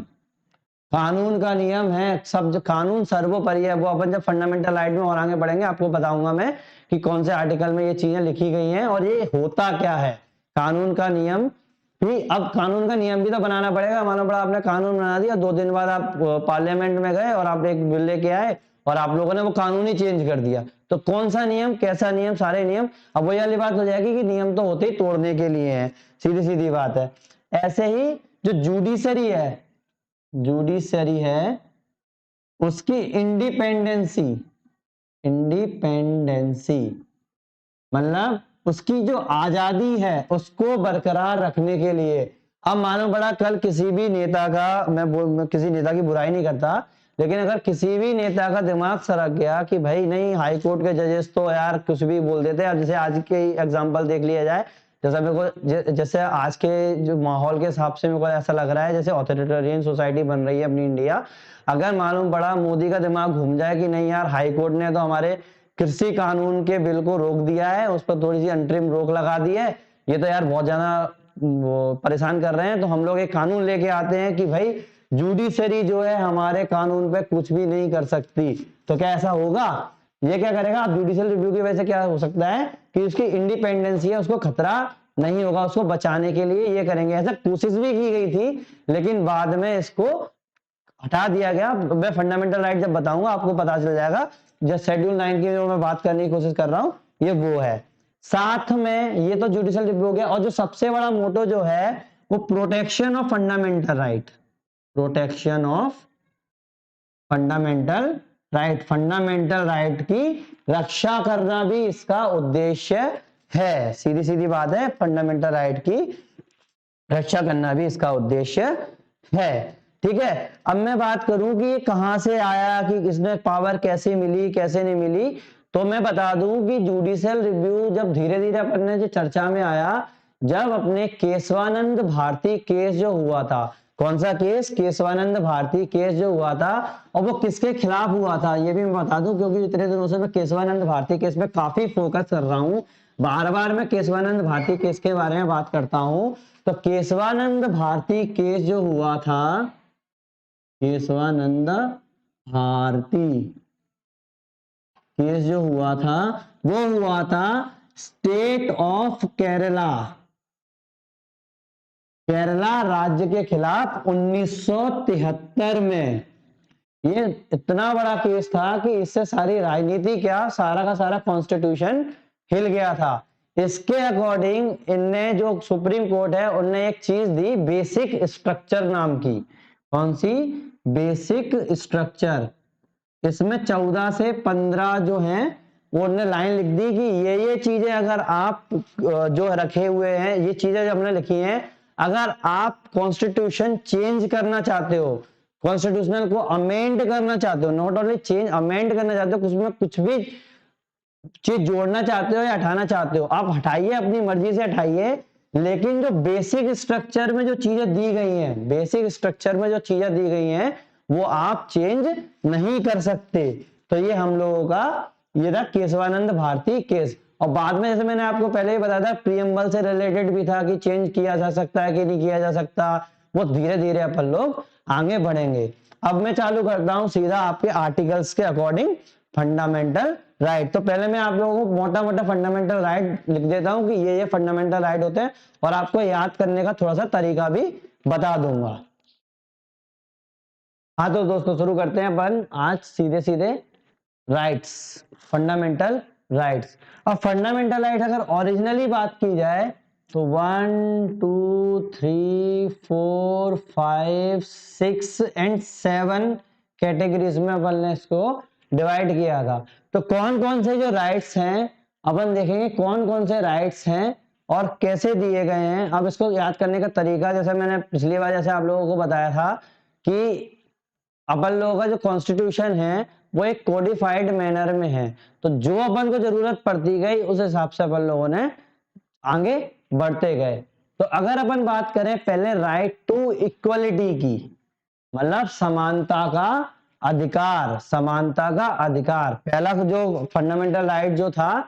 कानून का नियम है सब। जो कानून सर्वोपरि है वो अपन जब फंडामेंटल राइट में और आगे बढ़ेंगे आपको बताऊंगा मैं कि कौन से आर्टिकल में ये चीजें लिखी गई हैं और ये होता क्या है कानून का नियम। भी अब कानून का नियम भी तो बनाना पड़ेगा। मानो बड़ा आपने कानून बना दिया, 2 दिन बाद आप पार्लियामेंट में गए और आप एक बिल लेके आए और आप लोगों ने वो कानून ही चेंज कर दिया, तो कौन सा नियम, कैसा नियम, सारे नियम। अब वही वाली बात हो जाएगी कि नियम तो होते ही तोड़ने के लिए है, सीधी सीधी बात है। ऐसे ही जो जुडिशरी है, जुडिशरी है उसकी इंडिपेंडेंसी, इंडिपेंडेंसी मतलब उसकी जो आजादी है उसको बरकरार रखने के लिए। अब मानो बड़ा कल किसी भी नेता का, मैं किसी नेता की बुराई नहीं करता, लेकिन अगर किसी भी नेता का दिमाग सरक गया कि भाई नहीं हाई कोर्ट के जजेस तो यार कुछ भी बोल देते हैं। जैसे आज के एग्जांपल देख लिया जाए, जैसा मेरे को जैसे आज के जो माहौल के हिसाब से मेरे को ऐसा लग रहा है जैसे ऑथोरिटेरियन सोसाइटी बन रही है अपनी इंडिया। अगर मालूम पड़ा मोदी का दिमाग घूम जाए कि नहीं यार हाई कोर्ट ने तो हमारे कृषि कानून के बिल को रोक दिया है, उस पर थोड़ी सी अंतरिम रोक लगा दी है, ये तो यार बहुत ज्यादा परेशान कर रहे हैं, तो हम लोग एक कानून लेके आते हैं कि भाई जुडिशरी जो है हमारे कानून पे कुछ भी नहीं कर सकती। तो क्या ऐसा होगा? ये क्या करेगा? आप जुडिशियल रिव्यू की वजह से क्या हो सकता है कि उसकी इंडिपेंडेंसी है उसको खतरा नहीं होगा, उसको बचाने के लिए ये करेंगे। ऐसा कोशिश भी की गई थी लेकिन बाद में इसको हटा दिया गया। मैं फंडामेंटल राइट जब बताऊंगा आपको पता चल जाएगा। जो शेड्यूल 9 की जो मैं बात करने की कोशिश कर रहा हूं ये वो है। साथ में ये तो जुडिशियल रिव्यू हो गया, और जो सबसे बड़ा मोटो जो है वो protection of fundamental right, protection of fundamental right, fundamental right की रक्षा करना भी इसका उद्देश्य है। सीधी सीधी बात है, फंडामेंटल राइट की रक्षा करना भी इसका उद्देश्य है। ठीक है। अब मैं बात करूं कि ये कहां से आया, कि इसमें पावर कैसे मिली कैसे नहीं मिली, तो मैं बता दूं कि जुडिशियल रिव्यू जब धीरे धीरे अपन ने जो चर्चा में आया, जब अपने केशवानंद भारती केस जो हुआ था, कौन सा केस, केशवानंद भारती केस जो हुआ था, और वो किसके खिलाफ हुआ था ये भी मैं बता दूं, क्योंकि इतने दिनों से मैं केशवानंद भारती केस में काफी फोकस कर रहा हूं, बार बार मैं केशवानंद भारती केस के बारे में बात करता हूं। तो केशवानंद भारती केस जो हुआ था, केशवानंद भारती केस जो हुआ था, वो हुआ था स्टेट ऑफ केरला, केरला राज्य के खिलाफ 1973 में। ये इतना बड़ा केस था कि इससे सारी राजनीति, क्या सारा का सारा कॉन्स्टिट्यूशन हिल गया था। इसके अकॉर्डिंग इनने, जो सुप्रीम कोर्ट है, उनने एक चीज दी बेसिक स्ट्रक्चर नाम की। कौन सी, बेसिक स्ट्रक्चर। इसमें 14 से 15 जो हैं वो उन्होंने लाइन लिख दी कि ये चीजें अगर आप जो रखे हुए हैं, ये चीजें जो हमने लिखी हैं, अगर आप कॉन्स्टिट्यूशन चेंज करना चाहते हो, कॉन्स्टिट्यूशनल को अमेंड करना चाहते हो, नॉट ओनली चेंज, अमेंड करना चाहते हो, उसमें कुछ भी चीज जोड़ना चाहते हो या हटाना चाहते हो, आप हटाइए, अपनी मर्जी से हटाइए, लेकिन जो बेसिक स्ट्रक्चर में जो चीजें दी गई हैं, बेसिक स्ट्रक्चर में जो चीजें दी गई हैं, वो आप चेंज नहीं कर सकते। तो ये हम लोगों का ये था केशवानंद भारती केस। और बाद में जैसे मैंने आपको पहले ही बताया था, प्रीएम्बल से रिलेटेड भी था कि चेंज किया जा सकता है कि नहीं किया जा सकता, वो धीरे धीरे अपन लोग आगे बढ़ेंगे। अब मैं चालू करता हूं सीधा आपके आर्टिकल्स के अकॉर्डिंग फंडामेंटल राइट। तो पहले मैं आप लोगों को मोटा मोटा फंडामेंटल राइट लिख देता हूं कि ये फंडामेंटल राइट होते हैं, और आपको याद करने का थोड़ा सा तरीका भी बता दूंगा। हाँ तो दोस्तों शुरू करते हैं अपन आज सीधे सीधे राइट्स, फंडामेंटल राइट्स। अब फंडामेंटल राइट अगर ओरिजिनली बात की जाए तो 1 2 3 4 5 6 एंड 7 कैटेगरीज में अपन ने इसको डिवाइड किया था। तो कौन कौन से जो राइट्स हैं अपन देखेंगे, कौन कौन से राइट्स हैं और कैसे दिए गए हैं। अब इसको याद करने का तरीका, जैसे मैंने पिछली बार जैसे आप लोगों को बताया था कि अपन लोगों का जो कॉन्स्टिट्यूशन है वो एक कोडिफाइड मैनर में है, तो जो अपन को जरूरत पड़ती गई उस हिसाब से अपन लोगों ने आगे बढ़ते गए। तो अगर अपन बात करें पहले राइट टू इक्वलिटी की, मतलब समानता का अधिकार, समानता का अधिकार, पहला जो फंडामेंटल राइट जो था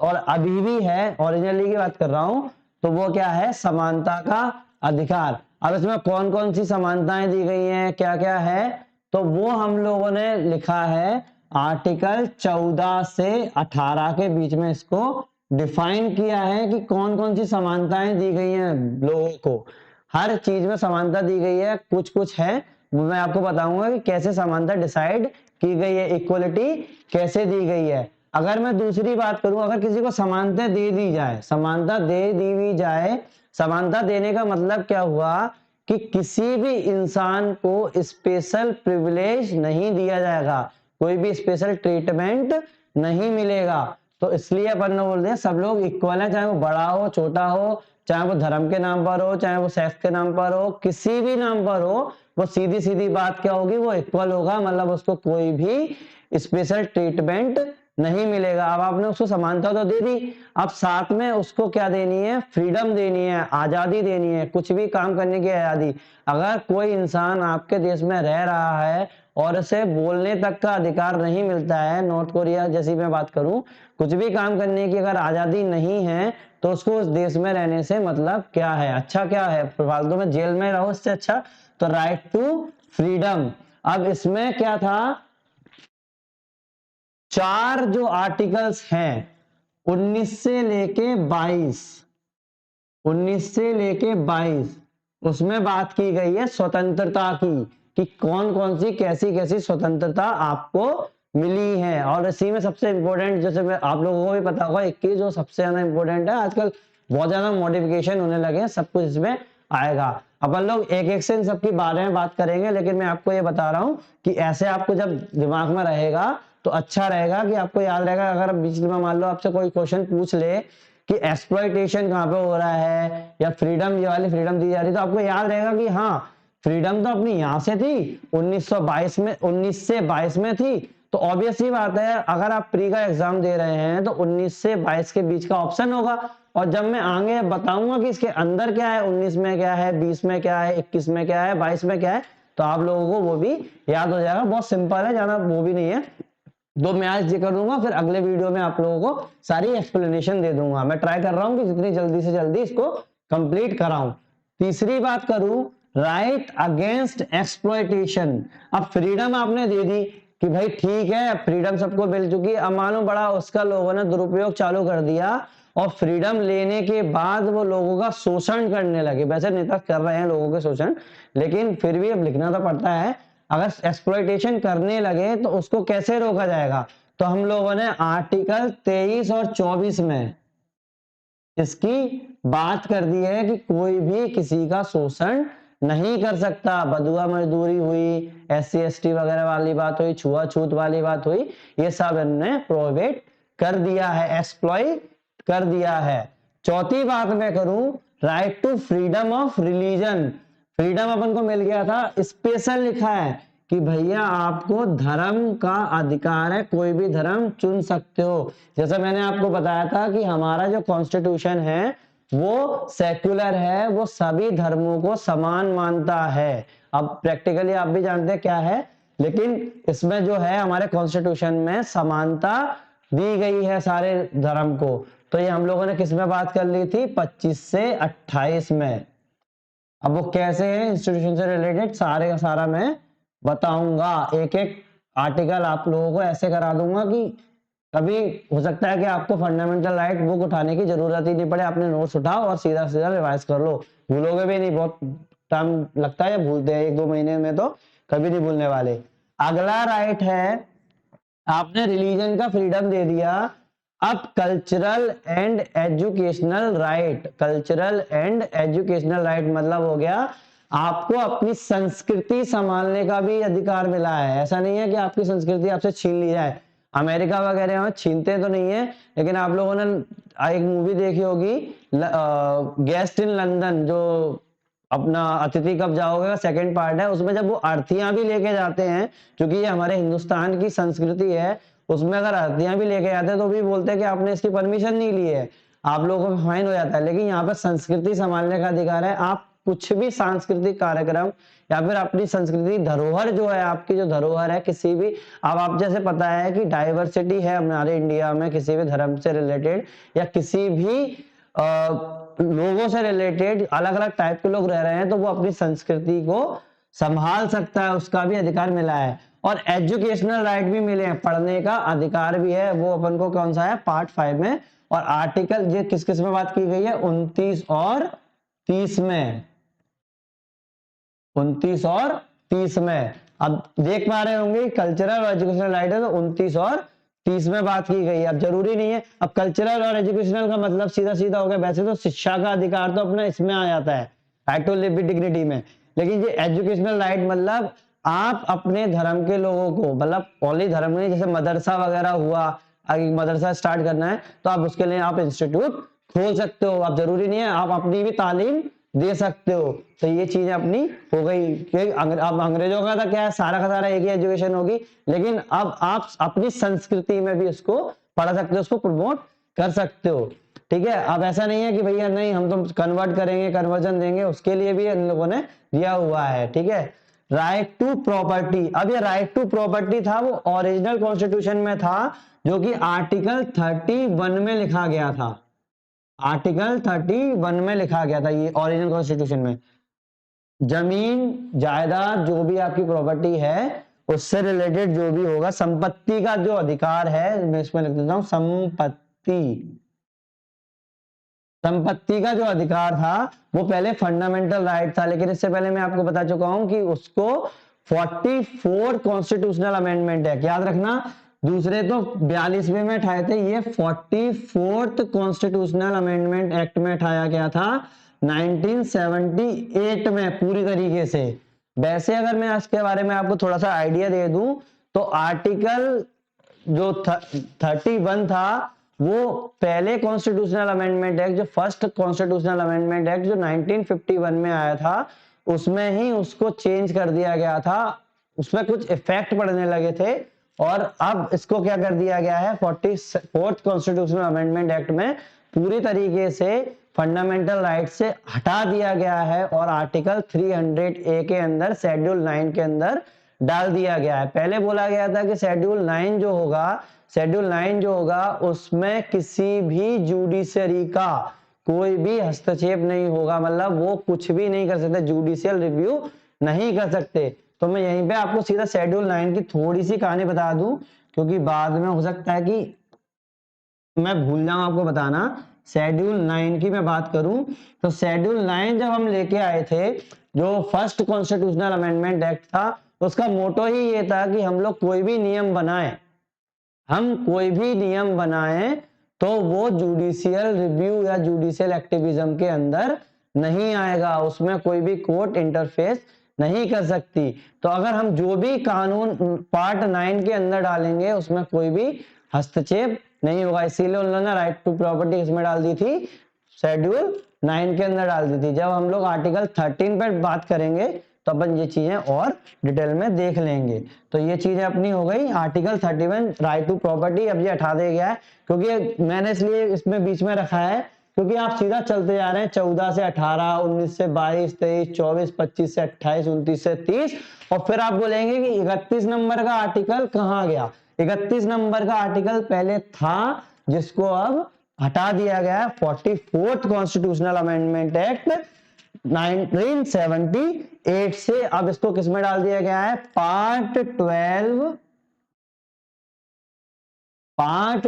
और अभी भी है, ओरिजिनली की बात कर रहा हूं, तो वो क्या है, समानता का अधिकार। अब इसमें कौन कौन सी समानताएं दी गई हैं, क्या क्या है, तो वो हम लोगों ने लिखा है आर्टिकल 14 से 18 के बीच में इसको डिफाइन किया है कि कौन कौन सी समानताएं दी गई हैं लोगों को। हर चीज में समानता दी गई है, कुछ कुछ है वो मैं आपको बताऊंगा कि कैसे समानता डिसाइड की गई है, इक्वलिटी कैसे दी गई है। अगर मैं दूसरी बात करूं, अगर किसी को समानता दे दी जाए, समानता दे दी भी जाए, समानता देने का मतलब क्या हुआ कि किसी भी इंसान को स्पेशल प्रिविलेज नहीं दिया जाएगा, कोई भी स्पेशल ट्रीटमेंट नहीं मिलेगा। तो इसलिए अपन ने बोल दिया सब लोग इक्वल है, चाहे वो बड़ा हो छोटा हो, चाहे वो धर्म के नाम पर हो, चाहे वो सेक्स के नाम पर हो, किसी भी नाम पर हो, वो सीधी सीधी बात क्या होगी, वो इक्वल होगा, मतलब उसको कोई भी स्पेशल ट्रीटमेंट नहीं मिलेगा। अब आपने उसको समानता तो दे दी, अब साथ में उसको क्या देनी है, फ्रीडम देनी है, आजादी देनी है, कुछ भी काम करने की आजादी। अगर कोई इंसान आपके देश में रह रहा है और उसे बोलने तक का अधिकार नहीं मिलता है, नॉर्थ कोरिया जैसी मैं बात करूं, कुछ भी काम करने की अगर आजादी नहीं है, तो उसको उस देश में रहने से मतलब क्या है, अच्छा क्या है, फालतू में जेल में रहो इससे अच्छा। तो राइट टू फ्रीडम। अब इसमें क्या था, 4 जो आर्टिकल्स हैं 19 से लेके 22, 19 से लेके 22, उसमें बात की गई है स्वतंत्रता की, कि कौन कौन सी कैसी कैसी स्वतंत्रता आपको मिली है। और इसी में सबसे इंपॉर्टेंट, जैसे मैं आप लोगों को भी पता होगा, 21 जो सबसे ज्यादा इंपॉर्टेंट है, आजकल बहुत ज्यादा मॉडिफिकेशन होने लगे हैं, सब कुछ इसमें आएगा। अपन लोग एक एक से इन सबके बारे में बात करेंगे, लेकिन मैं आपको ये बता रहा हूं कि ऐसे आपको जब दिमाग में रहेगा तो अच्छा रहेगा, कि आपको याद रहेगा। अगर बीच में मान लो आपसे कोई क्वेश्चन पूछ ले कि एक्सप्लॉइटेशन कहाँ पे हो रहा है या फ्रीडम, ये वाली फ्रीडम दी जा रही है, तो आपको याद रहेगा कि हाँ फ्रीडम तो अपनी यहां से थी 1922 में, 19 से 22 में थी, तो ऑब्वियस ही बात है अगर आप प्री का एग्जाम दे रहे हैं तो 19 से 22 के बीच का ऑप्शन होगा। और जब मैं आगे बताऊंगा कि इसके अंदर क्या है, 19 में क्या है, 20 में क्या है, 21 में क्या है, 22 में क्या है, तो आप लोगों को वो भी याद हो जाएगा। बहुत सिंपल है, ज्यादा वो भी नहीं है। तो मैं आज ये कर दूंगा, फिर अगले वीडियो में आप लोगों को सारी एक्सप्लेनेशन दे दूंगा। मैं ट्राई कर रहा हूं कि जितनी जल्दी से जल्दी इसको कंप्लीट कराऊं। तीसरी बात करूं, राइट अगेंस्ट एक्सप्लॉयटेशन। अब फ्रीडम आपने दे दी कि भाई ठीक है फ्रीडम सबको मिल चुकी, अब मानो बड़ा उसका लोगों ने दुरुपयोग चालू कर दिया और फ्रीडम लेने के बाद वो लोगों का शोषण करने लगे। वैसे नेता कर रहे हैं लोगों के शोषण, लेकिन फिर भी अब लिखना तो पड़ता है। अगर एक्सप्लॉयटेशन करने लगे तो उसको कैसे रोका जाएगा, तो हम लोगों ने आर्टिकल 23 और 24 में इसकी बात कर दी है कि कोई भी किसी का शोषण नहीं कर सकता। बदुआ मजदूरी हुई, SC ST वगैरह वाली बात हुई, छुआछूत वाली बात हुई, ये सब इन्होंने प्रोहिबिट कर दिया है, एक्सप्लॉय कर दिया है। चौथी बात मैं करूं, right to freedom of religion. Freedom अपन को मिल गया था, स्पेशल लिखा है कि भैया आपको धर्म का अधिकार है, कोई भी धर्म चुन सकते हो। जैसे मैंने आपको बताया था कि हमारा जो कॉन्स्टिट्यूशन है वो सेक्युलर है, वो सभी धर्मों को समान मानता है। अब प्रैक्टिकली आप भी जानते हैं क्या है, लेकिन इसमें जो है हमारे कॉन्स्टिट्यूशन में समानता दी गई है सारे धर्म को। तो ये हम लोगों ने किस में बात कर ली थी, 25 से 28 में। अब वो कैसे है इंस्टीट्यूशन से रिलेटेड सारे का सारा मैं बताऊंगा, एक एक आर्टिकल आप लोगों को ऐसे करा दूंगा कि कभी हो सकता है कि आपको फंडामेंटल राइट बुक उठाने की जरूरत ही नहीं पड़े, आपने नोट्स उठाओ और सीधा सीधा रिवाइज कर लो। भूलोगे भी नहीं, बहुत टाइम लगता है, भूलते हैं 1-2 महीने में, तो कभी नहीं भूलने वाले। अगला राइट है, आपने रिलीजन का फ्रीडम दे दिया, अब cultural and educational right. Cultural and educational right मतलब हो गया आपको अपनी संस्कृति संभालने का भी अधिकार मिला है। ऐसा नहीं है कि आपकी संस्कृति आपसे छीन ली जाए। अमेरिका वगैरह में छीनते तो नहीं है, लेकिन आप लोगों ने एक मूवी देखी होगी गेस्ट इन लंदन, जो अपना अतिथि कब जाओगे सेकंड पार्ट है, उसमें जब वो अर्थियां भी लेके जाते हैं, क्योंकि ये हमारे हिंदुस्तान की संस्कृति है, उसमें अगर अर्थियां भी लेके जाते हैं तो भी बोलते हैं कि आपने इसकी परमिशन नहीं ली है, आप लोगों को फाइन हो जाता है। लेकिन यहाँ पर संस्कृति संभालने का अधिकार है, आप कुछ भी सांस्कृतिक कार्यक्रम या फिर अपनी संस्कृति धरोहर जो है, आपकी जो धरोहर है किसी भी, अब आप जैसे पता है कि डाइवर्सिटी है हमारे इंडिया में, किसी भी धर्म से रिलेटेड या किसी भी लोगों से रिलेटेड अलग अलग टाइप के लोग रह रहे हैं, तो वो अपनी संस्कृति को संभाल सकता है, उसका भी अधिकार मिला है। और एजुकेशनल राइट भी मिले हैं, पढ़ने का अधिकार भी है, वो अपन को कौन सा है, पार्ट 5 में। और आर्टिकल ये किस किस में बात की गई है, 29 और 30 में, 29 और 30 में। अब देख पा रहे होंगे कल्चरल और एजुकेशनल राइट है, तो 29 और 30 में बात की गई है। अब जरूरी नहीं है, अब कल्चरल और एजुकेशनल का मतलब सीधा सीधा हो गया, वैसे तो शिक्षा का अधिकार तो अपना इसमें आ जाता है, right to live with dignity में, लेकिन ये एजुकेशनल राइट मतलब आप अपने धर्म के लोगों को, मतलब ओनली धर्म नहीं, जैसे मदरसा वगैरह हुआ, अगर मदरसा स्टार्ट करना है तो आप उसके लिए आप इंस्टीट्यूट खोल सकते हो। आप जरूरी नहीं है, आप अपनी भी तालीम दे सकते हो। तो ये चीज अपनी हो गई कि अब अंग्रेजों का था क्या है, सारा का सारा एक ही एजुकेशन होगी, लेकिन अब आप अपनी संस्कृति में भी उसको पढ़ा सकते हो, उसको प्रमोट कर सकते हो। ठीक है, अब ऐसा नहीं है कि भैया नहीं हम तो कन्वर्ट करेंगे, कन्वर्जन देंगे, उसके लिए भी इन लोगों ने दिया हुआ है। ठीक है, राइट टू प्रॉपर्टी। अब ये राइट टू प्रॉपर्टी था वो ओरिजिनल कॉन्स्टिट्यूशन में था, जो कि आर्टिकल 31 में लिखा गया था, आर्टिकल 31 में लिखा गया था ये ओरिजिनल कॉन्स्टिट्यूशन में। जमीन जायदाद जो भी आपकी प्रॉपर्टी है उससे रिलेटेड जो भी होगा, संपत्ति का जो अधिकार है, मैं इसमें लिख देता हूं संपत्ति, संपत्ति का जो अधिकार था वो पहले फंडामेंटल राइट था, लेकिन इससे पहले मैं आपको बता चुका हूं कि उसको 44 कॉन्स्टिट्यूशनल अमेंडमेंट है, याद रखना। दूसरे तो 42वें में उठाए थे, ये 44th कॉन्स्टिट्यूशनल अमेंडमेंट एक्ट में उठाया गया था 1978 में पूरी तरीके से। वैसे अगर मैं इसके बारे में आपको थोड़ा सा आइडिया दे दूं तो आर्टिकल जो 31 था वो पहले कॉन्स्टिट्यूशनल अमेंडमेंट एक्ट, जो फर्स्ट कॉन्स्टिट्यूशनल अमेंडमेंट एक्ट जो 1951 में आया था, उसमें ही उसको चेंज कर दिया गया था, उसमें कुछ इफेक्ट पड़ने लगे थे और अब इसको क्या कर दिया गया है 44th कॉन्स्टिट्यूशनल अमेंडमेंट एक्ट में पूरी तरीके से फंडामेंटल राइट से हटा दिया गया है और आर्टिकल 300A के अंदर शेड्यूल 9 के अंदर डाल दिया गया है। पहले बोला गया था कि शेड्यूल 9 जो होगा उसमें किसी भी जुडिशरी का कोई भी हस्तक्षेप नहीं होगा, मतलब वो कुछ भी नहीं कर सकते, जुडिशियल रिव्यू नहीं कर सकते। तो मैं यहीं पे आपको सीधा शेड्यूल 9 की थोड़ी सी कहानी बता दूं, क्योंकि बाद में हो सकता है कि मैं भूल जाऊं आपको बताना। शेड्यूल 9 की मैं बात करूं तो शेड्यूल 9 जब हम लेके आए थे, जो फर्स्ट कॉन्स्टिट्यूशनल अमेंडमेंट एक्ट था, उसका मोटो ही ये था कि हम लोग कोई भी नियम बनाएं तो वो जुडिशियल रिव्यू या जुडिशियल एक्टिविज्म के अंदर नहीं आएगा, उसमें कोई भी कोर्ट इंटरफेस नहीं कर सकती। तो अगर हम जो भी कानून पार्ट 9 के अंदर डालेंगे उसमें कोई भी हस्तक्षेप नहीं होगा, इसीलिए उन्होंने राइट टू प्रॉपर्टी इसमें डाल दी थी, शेड्यूल 9 के अंदर डाल दी थी। जब हम लोग आर्टिकल 13 पर बात करेंगे तो अपन ये चीजें और डिटेल में देख लेंगे। तो ये चीजें अपनी हो गई आर्टिकल 31 राइट टू प्रॉपर्टी। अब ये हटा दिया गया है क्योंकि मैंने इसलिए इसमें बीच में रखा है क्योंकि आप सीधा चलते जा रहे हैं 14 से 18, 19 से 22, 23, 24, 25 से 28, 29 से 30 और फिर आप बोलेंगे कि 31 नंबर का आर्टिकल कहाँ गया। 31 नंबर का आर्टिकल पहले था जिसको अब हटा दिया गया। 44th कॉन्स्टिट्यूशनल अमेंडमेंट एक्ट 1978 से अब इसको किसमें डाल दिया गया है, पार्ट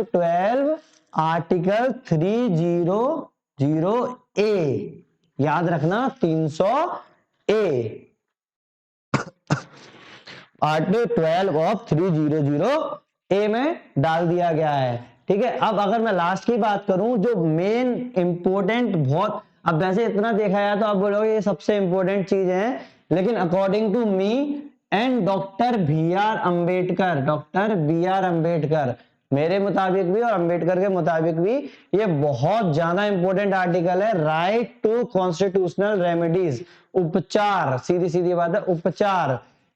12 आर्टिकल 300A, याद रखना 300A, आर्टिकल 12 ऑफ 300A में डाल दिया गया है। ठीक है, अब अगर मैं लास्ट की बात करूं जो मेन इंपोर्टेंट बहुत, अब वैसे इतना देखा जाए तो आप बोलोगे ये सबसे इंपोर्टेंट चीज है, लेकिन according to me and doctor B R Ambedkar, मेरे मुताबिक भी और अंबेडकर के मुताबिक भी ये बहुत ज्यादा इंपॉर्टेंट आर्टिकल है। राइट टू कॉन्स्टिट्यूशनल रेमेडीज, उपचार, सीधी सीधी बात है उपचार,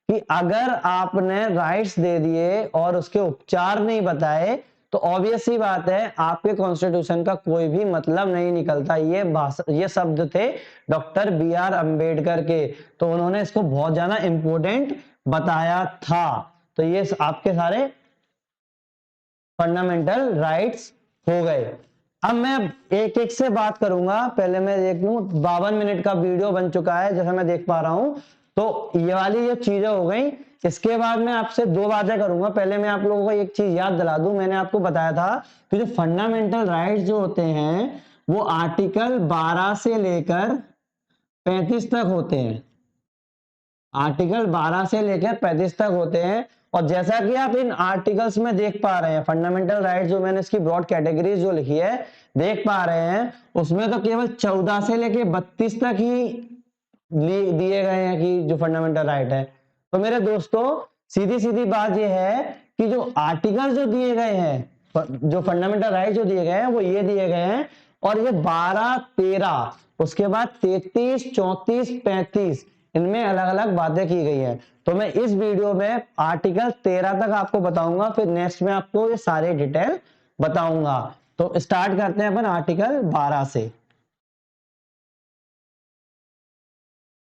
कि अगर आपने राइट्स दे दिए और उसके उपचार नहीं बताए तो ऑब्वियस सी बात है आपके कॉन्स्टिट्यूशन का कोई भी मतलब नहीं निकलता। ये शब्द थे डॉक्टर बी आर अंबेडकर के, तो उन्होंने इसको बहुत ज्यादा इंपॉर्टेंट बताया था। तो ये आपके सारे फंडामेंटल राइट्स हो गए। अब मैं एक एक से बात करूंगा, पहले मैं देख लूं 52 मिनट का वीडियो बन चुका है जैसा मैं देख पा रहा हूं। तो ये वाली जो चीजें हो गई, इसके बाद मैं आपसे दो बातें करूंगा। पहले मैं आप लोगों को एक चीज याद दिला दूं, मैंने आपको बताया था कि जो फंडामेंटल राइट्स जो होते हैं वो आर्टिकल 12 से लेकर 35 तक होते हैं, आर्टिकल 12 से लेकर 35 तक होते हैं। और जैसा कि आप इन आर्टिकल्स में देख पा रहे हैं, फंडामेंटल राइट्स जो मैंने इसकी ब्रॉड कैटेगरीज जो लिखी है देख पा रहे हैं, उसमें तो केवल 14 से लेकर 32 तक ही दिए गए हैं कि जो फंडामेंटल राइट है। तो मेरे दोस्तों सीधी सीधी बात यह है कि जो आर्टिकल जो दिए गए हैं, जो फंडामेंटल राइट जो दिए गए हैं वो ये दिए गए हैं, और ये 12, 13, उसके बाद 33, 34, 35 इनमें अलग अलग बातें की गई हैं। तो मैं इस वीडियो में आर्टिकल 13 तक आपको बताऊंगा, फिर नेक्स्ट में आपको ये सारे डिटेल बताऊंगा। तो स्टार्ट करते हैं अपन आर्टिकल 12 से,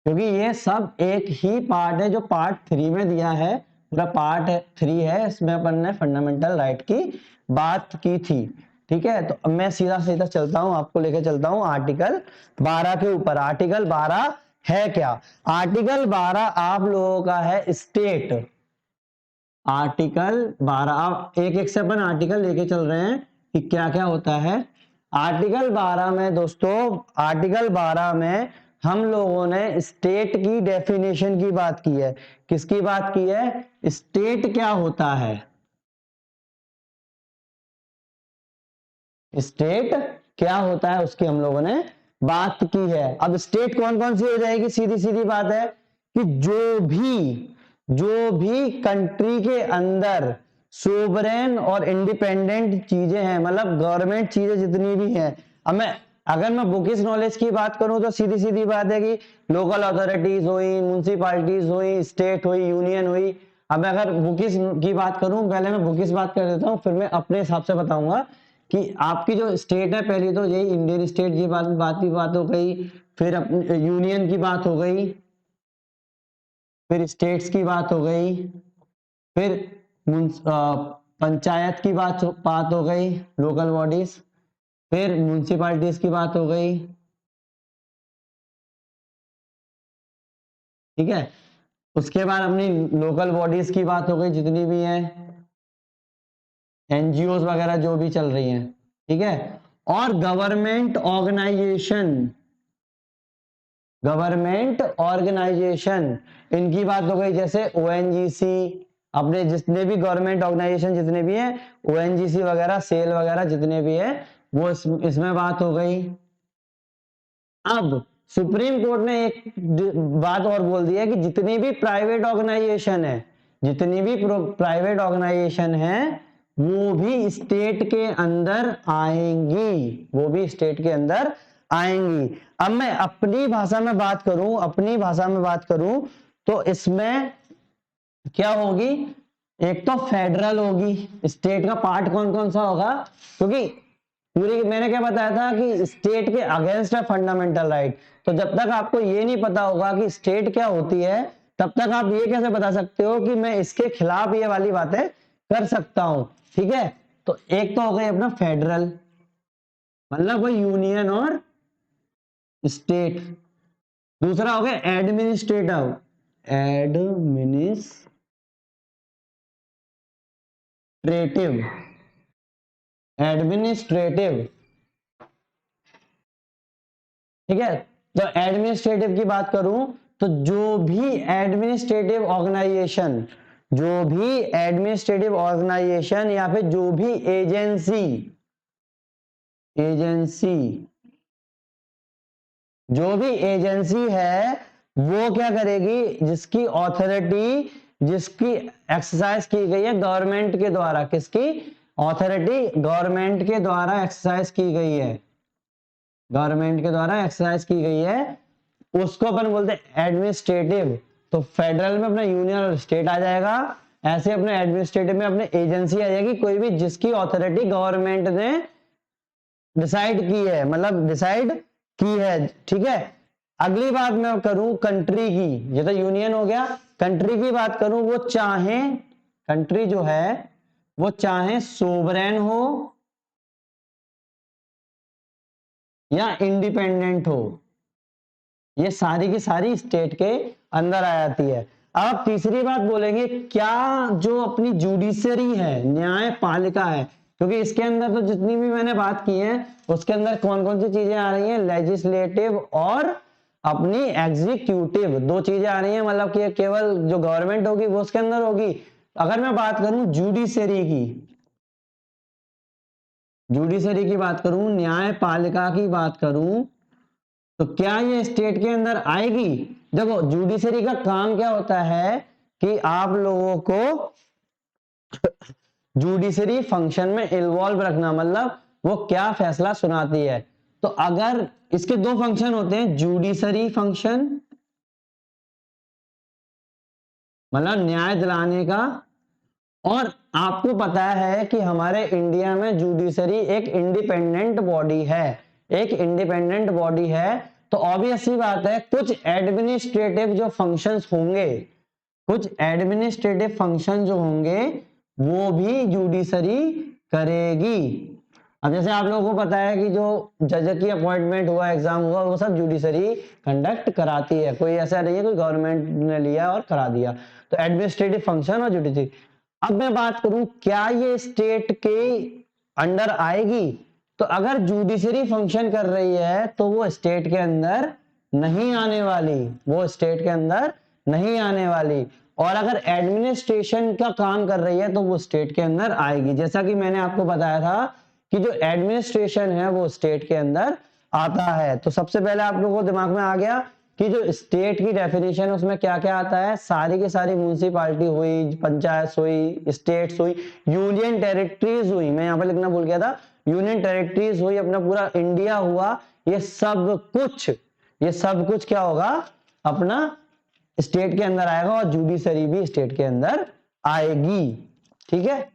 क्योंकि ये सब एक ही पार्ट है जो पार्ट 3 में दिया है, पूरा पार्ट 3 है, इसमें अपन ने फंडामेंटल राइट की बात की थी। ठीक है, तो अब मैं सीधा सीधा चलता हूं, आपको लेके चलता हूं आर्टिकल 12 के ऊपर। आर्टिकल 12 है क्या? आर्टिकल 12 आप लोगों का है स्टेट। आर्टिकल 12 आप एक एक से अपन आर्टिकल लेके चल रहे हैं कि क्या क्या होता है। आर्टिकल 12 में दोस्तों, आर्टिकल 12 में हम लोगों ने स्टेट की डेफिनेशन की बात की है। किसकी बात की है? स्टेट क्या होता है, स्टेट क्या होता है उसकी हम लोगों ने बात की है। अब स्टेट कौन कौन सी हो जाएगी? सीधी सीधी बात है कि जो भी कंट्री के अंदर सोवरेन और इंडिपेंडेंट चीजें हैं, मतलब गवर्नमेंट चीजें जितनी भी हैं। अब मैं अगर मैं बुकिश नॉलेज की बात करूं तो सीधी सीधी बात है कि लोकल अथॉरिटीज हुई, म्यूनसिपालिटीज हुई, स्टेट हुई, यूनियन हुई। अब मैं अगर बुकिश की बात करूं, पहले मैं बुकिश बात कर देता हूं, फिर मैं अपने हिसाब से बताऊंगा कि आपकी जो स्टेट है, पहली तो यही इंडियन स्टेट की बात हो गई, फिर यूनियन की बात हो गई, फिर स्टेट्स की बात हो गई, फिर पंचायत की बात हो गई, लोकल बॉडीज, फिर म्यूनसिपालिटीज की बात हो गई, ठीक है। उसके बाद अपनी लोकल बॉडीज की बात हो गई, जितनी भी हैं, एनजीओ वगैरह जो भी चल रही हैं, ठीक है। और गवर्नमेंट ऑर्गेनाइजेशन इनकी बात हो गई, जैसे ओएनजीसी, अपने जितने भी गवर्नमेंट ऑर्गेनाइजेशन जितने भी हैं, ओएनजीसी वगैरह, सेल वगैरह जितने भी है, वो इसमें बात हो गई। अब सुप्रीम कोर्ट ने एक बात और बोल दी है कि जितनी भी प्राइवेट ऑर्गेनाइजेशन है, जितनी भी प्राइवेट ऑर्गेनाइजेशन है, वो भी स्टेट के अंदर आएंगी, वो भी स्टेट के अंदर आएंगी। अब मैं अपनी भाषा में बात करूं, तो इसमें क्या होगी, एक तो फेडरल होगी, स्टेट का पार्ट कौन कौन सा होगा, क्योंकि पूरी मैंने क्या बताया था कि स्टेट के अगेंस्ट है फंडामेंटल राइट। तो जब तक आपको ये नहीं पता होगा कि स्टेट क्या होती है, तब तक आप ये कैसे बता सकते हो कि मैं इसके खिलाफ ये वाली बातें कर सकता हूं, ठीक है। तो एक तो हो गई अपना फेडरल, मतलब कोई यूनियन और स्टेट। दूसरा हो गया एडमिनिस्ट्रेटिव, एडमिनिस्ट्रेटिव, ठीक है। तो एडमिनिस्ट्रेटिव की बात करूं तो जो भी एडमिनिस्ट्रेटिव ऑर्गेनाइजेशन या फिर जो भी एजेंसी जो भी एजेंसी है, वो क्या करेगी, जिसकी ऑथोरिटी, जिसकी एक्सरसाइज की गई है गवर्नमेंट के द्वारा, किसकी ऑथोरिटी, गवर्नमेंट के द्वारा एक्सरसाइज की गई है, गवर्नमेंट के द्वारा एक्सरसाइज की गई है, उसको अपन बोलते हैं एडमिनिस्ट्रेटिव। तो फेडरल में अपना यूनियन और स्टेट आ जाएगा, ऐसे अपने एडमिनिस्ट्रेटिव में अपने एजेंसी आ जाएगी, कोई भी जिसकी ऑथोरिटी गवर्नमेंट ने डिसाइड की है, मतलब डिसाइड की है, ठीक है। अगली बात मैं करूं कंट्री की, ये तो यूनियन हो गया। कंट्री की बात करूं, वो चाहे कंट्री जो है वो चाहे सोवरेन हो या इंडिपेंडेंट हो, ये सारी की सारी स्टेट के अंदर आ जाती है। अब तीसरी बात बोलेंगे, क्या जो अपनी जुडिशरी है, न्यायपालिका है, क्योंकि इसके अंदर तो जितनी भी मैंने बात की है, उसके अंदर कौन कौन सी चीजें आ रही हैं, लेजिस्लेटिव और अपनी एग्जीक्यूटिव, दो चीजें आ रही हैं, मतलब कि केवल जो गवर्नमेंट होगी वो उसके अंदर होगी। अगर मैं बात करूं जुडिशरी की बात करूं, न्यायपालिका की बात करूं, तो क्या ये स्टेट के अंदर आएगी। देखो जुडिशरी का काम क्या होता है कि आप लोगों को जुडिशरी फंक्शन में इन्वॉल्व रखना, मतलब वो क्या फैसला सुनाती है। तो अगर इसके दो फंक्शन होते हैं, जुडिशरी फंक्शन मतलब न्याय दिलाने का, और आपको पता है कि हमारे इंडिया में जुडिशरी एक इंडिपेंडेंट बॉडी है, तो ऑब्वियस सी बात है कुछ एडमिनिस्ट्रेटिव जो फंक्शंस होंगे वो भी जुडिशरी करेगी। अब जैसे आप लोगों को पता है कि जो जज की अपॉइंटमेंट हुआ, एग्जाम हुआ, वो सब जुडिशरी कंडक्ट कराती है, कोई ऐसा नहीं है कोई गवर्नमेंट ने लिया और करा दिया। तो एडमिनिस्ट्रेटिव फंक्शन और जुडिशरी। अब मैं बात करूं क्या ये स्टेट के अंडर आएगी, तो अगर जुडिशरी फंक्शन कर रही है तो वो स्टेट के अंदर नहीं आने वाली, और अगर एडमिनिस्ट्रेशन का काम कर रही है तो वो स्टेट के अंदर आएगी। जैसा कि मैंने आपको बताया था कि जो एडमिनिस्ट्रेशन है वो स्टेट के अंदर आता है। तो सबसे पहले आप लोगों को दिमाग में आ गया कि जो स्टेट की डेफिनेशन उसमें क्या क्या आता है, सारी की सारी म्यूनिसिपालिटी हुई, पंचायत हुई, स्टेट्स हुई, यूनियन टेरिटरीज हुई, मैं यहाँ पे लिखना भूल गया था, यूनियन टेरिटरीज हुई, अपना पूरा इंडिया हुआ, ये सब कुछ क्या होगा, अपना स्टेट के अंदर आएगा और जुडिशरी भी स्टेट के अंदर आएगी। ठीक है,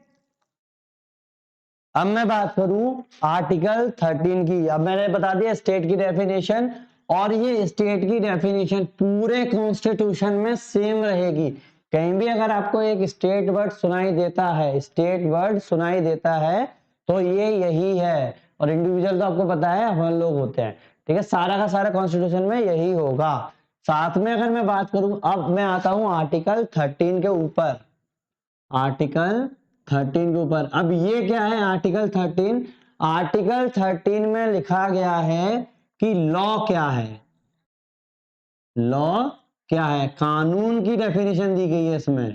अब मैं बात करूं आर्टिकल 13 की। अब मैंने बता दिया स्टेट की डेफिनेशन, और ये स्टेट की डेफिनेशन पूरे कॉन्स्टिट्यूशन में सेम रहेगी। कहीं भी अगर आपको एक स्टेट वर्ड सुनाई देता है तो ये यही है, और इंडिविजुअल तो आपको पता है हम लोग होते हैं। ठीक है, सारा का सारा कॉन्स्टिट्यूशन में यही होगा। साथ में अगर मैं बात करूं, अब मैं आता हूं आर्टिकल 13 के ऊपर। आर्टिकल 13 के ऊपर, अब ये क्या है आर्टिकल 13? आर्टिकल 13 में लिखा गया है कि लॉ क्या है, लॉ क्या है, कानून की डेफिनेशन दी गई है इसमें।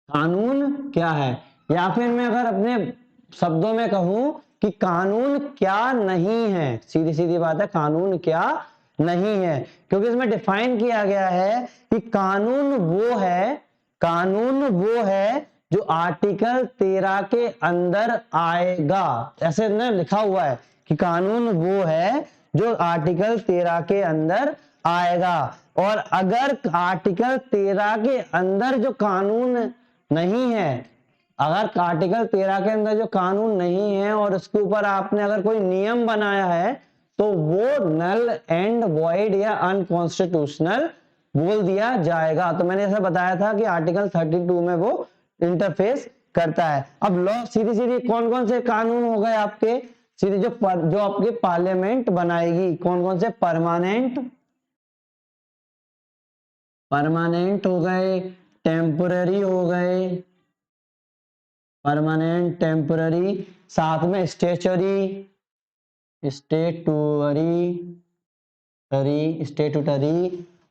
कानून क्या है, या फिर मैं अगर अपने शब्दों में कहूं कि कानून क्या नहीं है, सीधी सीधी बात है, कानून क्या नहीं है, क्योंकि इसमें डिफाइन किया गया है कि कानून वो है जो आर्टिकल 13 के अंदर आएगा। ऐसे ना लिखा हुआ है कि कानून वो है जो आर्टिकल 13 के अंदर आएगा, और अगर आर्टिकल 13 के अंदर जो कानून नहीं है, अगर आर्टिकल 13 के अंदर जो कानून नहीं है और उसके ऊपर आपने अगर कोई नियम बनाया है, तो वो नल एंड वॉइड या अनकॉन्स्टिट्यूशनल बोल दिया जाएगा। तो मैंने ऐसा बताया था कि आर्टिकल 32 में वो इंटरफेस करता है। अब लॉ सीधी सीधी कौन कौन से कानून हो गए आपके, सीधे जो आपकी पार्लियामेंट बनाएगी, कौन कौन से, परमानेंट हो गए, टेम्पररी हो गए, परमानेंट, टेम्पररी, साथ में स्टेटूटरी,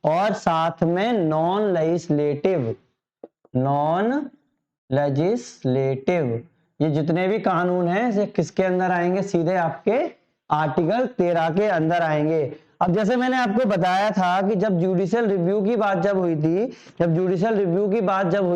और साथ में नॉन लेजिस्लेटिव। ये जितने भी कानून हैं ये किसके अंदर आएंगे, सीधे आपके आर्टिकल 13 के अंदर आएंगे। अब जैसे मैंने आपको बताया था कि जब जुडिशियल रिव्यू की बात जब हुई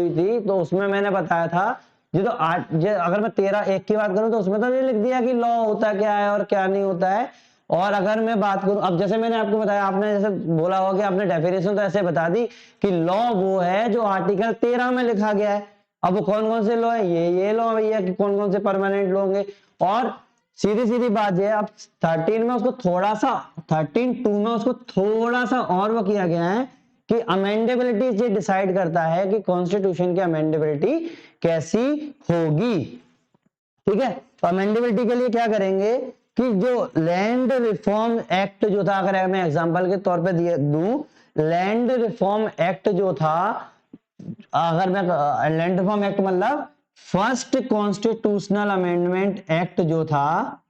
थी, तो उसमें मैंने बताया था जी, तो अगर मैं 13(1) की बात करूं तो उसमें तो ये लिख दिया कि लॉ होता क्या है और क्या नहीं होता है। और अगर मैं बात करूं, अब जैसे मैंने आपको बताया, आपने जैसे बोला होगा कि आपने डेफिनेशन तो ऐसे बता दी कि लॉ वो है जो आर्टिकल 13 में लिखा गया है। अब वो कौन कौन से लॉ है, ये लॉ भैया कि कौन कौन से परमानेंट लॉ होंगे। और सीधी सीधी बात ये, अब 13 में उसको थोड़ा सा, 13(2) में उसको थोड़ा सा और वो किया गया है कि अमेंडेबिलिटी ये डिसाइड करता है कि कॉन्स्टिट्यूशन की अमेंडेबिलिटी कैसी होगी। ठीक है, तो अमेंडेबिलिटी के लिए क्या करेंगे कि जो लैंड रिफॉर्म एक्ट जो था, अगर मैं एग्जांपल के तौर पे दूं, लैंड रिफॉर्म एक्ट जो था, अगर मैं लैंड रिफॉर्म एक्ट मतलब फर्स्ट कॉन्स्टिट्यूशनल अमेंडमेंट एक्ट जो था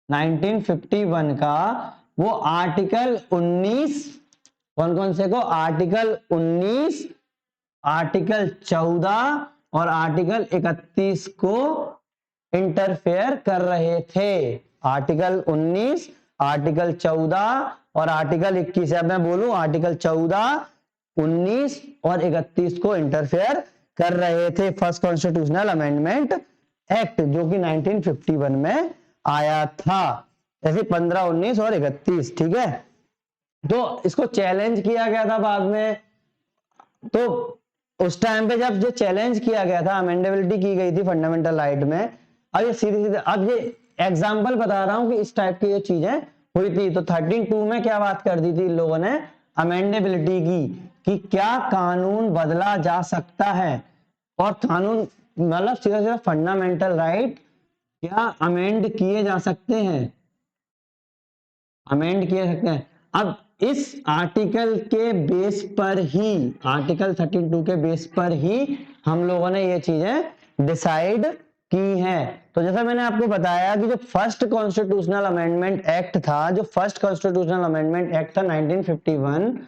1951 का, वो आर्टिकल 19, कौन कौन से को, आर्टिकल 19, आर्टिकल 14 और आर्टिकल 31 को इंटरफेयर कर रहे थे। आर्टिकल 19, आर्टिकल 14 और आर्टिकल 21, अब मैं बोलूं आर्टिकल 14, 19 और 31 को इंटरफेयर कर रहे थे फर्स्ट कॉन्स्टिट्यूशनल अमेंडमेंट एक्ट, जो कि 1951 में आया था। ऐसे 15, 19 और 31। ठीक है, तो इसको चैलेंज किया गया था बाद में। तो उस टाइम पे जब जो चैलेंज किया गया था, अमेंडेबिलिटी की गई थी फंडामेंटल राइट में। अब ये सीधे सीधे, अब ये एग्जांपल बता रहा हूं कि इस टाइप की ये चीजें हुई थी। तो 13(2) में क्या बात कर दी थी लोगों ने, अमेंडेबिलिटी की, कि क्या कानून बदला जा सकता है, और कानून मतलब सीधा सीधा फंडामेंटल राइट क्या अमेंड किए जा सकते हैं, अब इस आर्टिकल के बेस पर ही, आर्टिकल 32 के बेस पर ही हम लोगों ने ये चीजें डिसाइड की हैं। तो जैसा मैंने आपको बताया कि जो फर्स्ट कॉन्स्टिट्यूशनल अमेंडमेंट एक्ट था, 1951,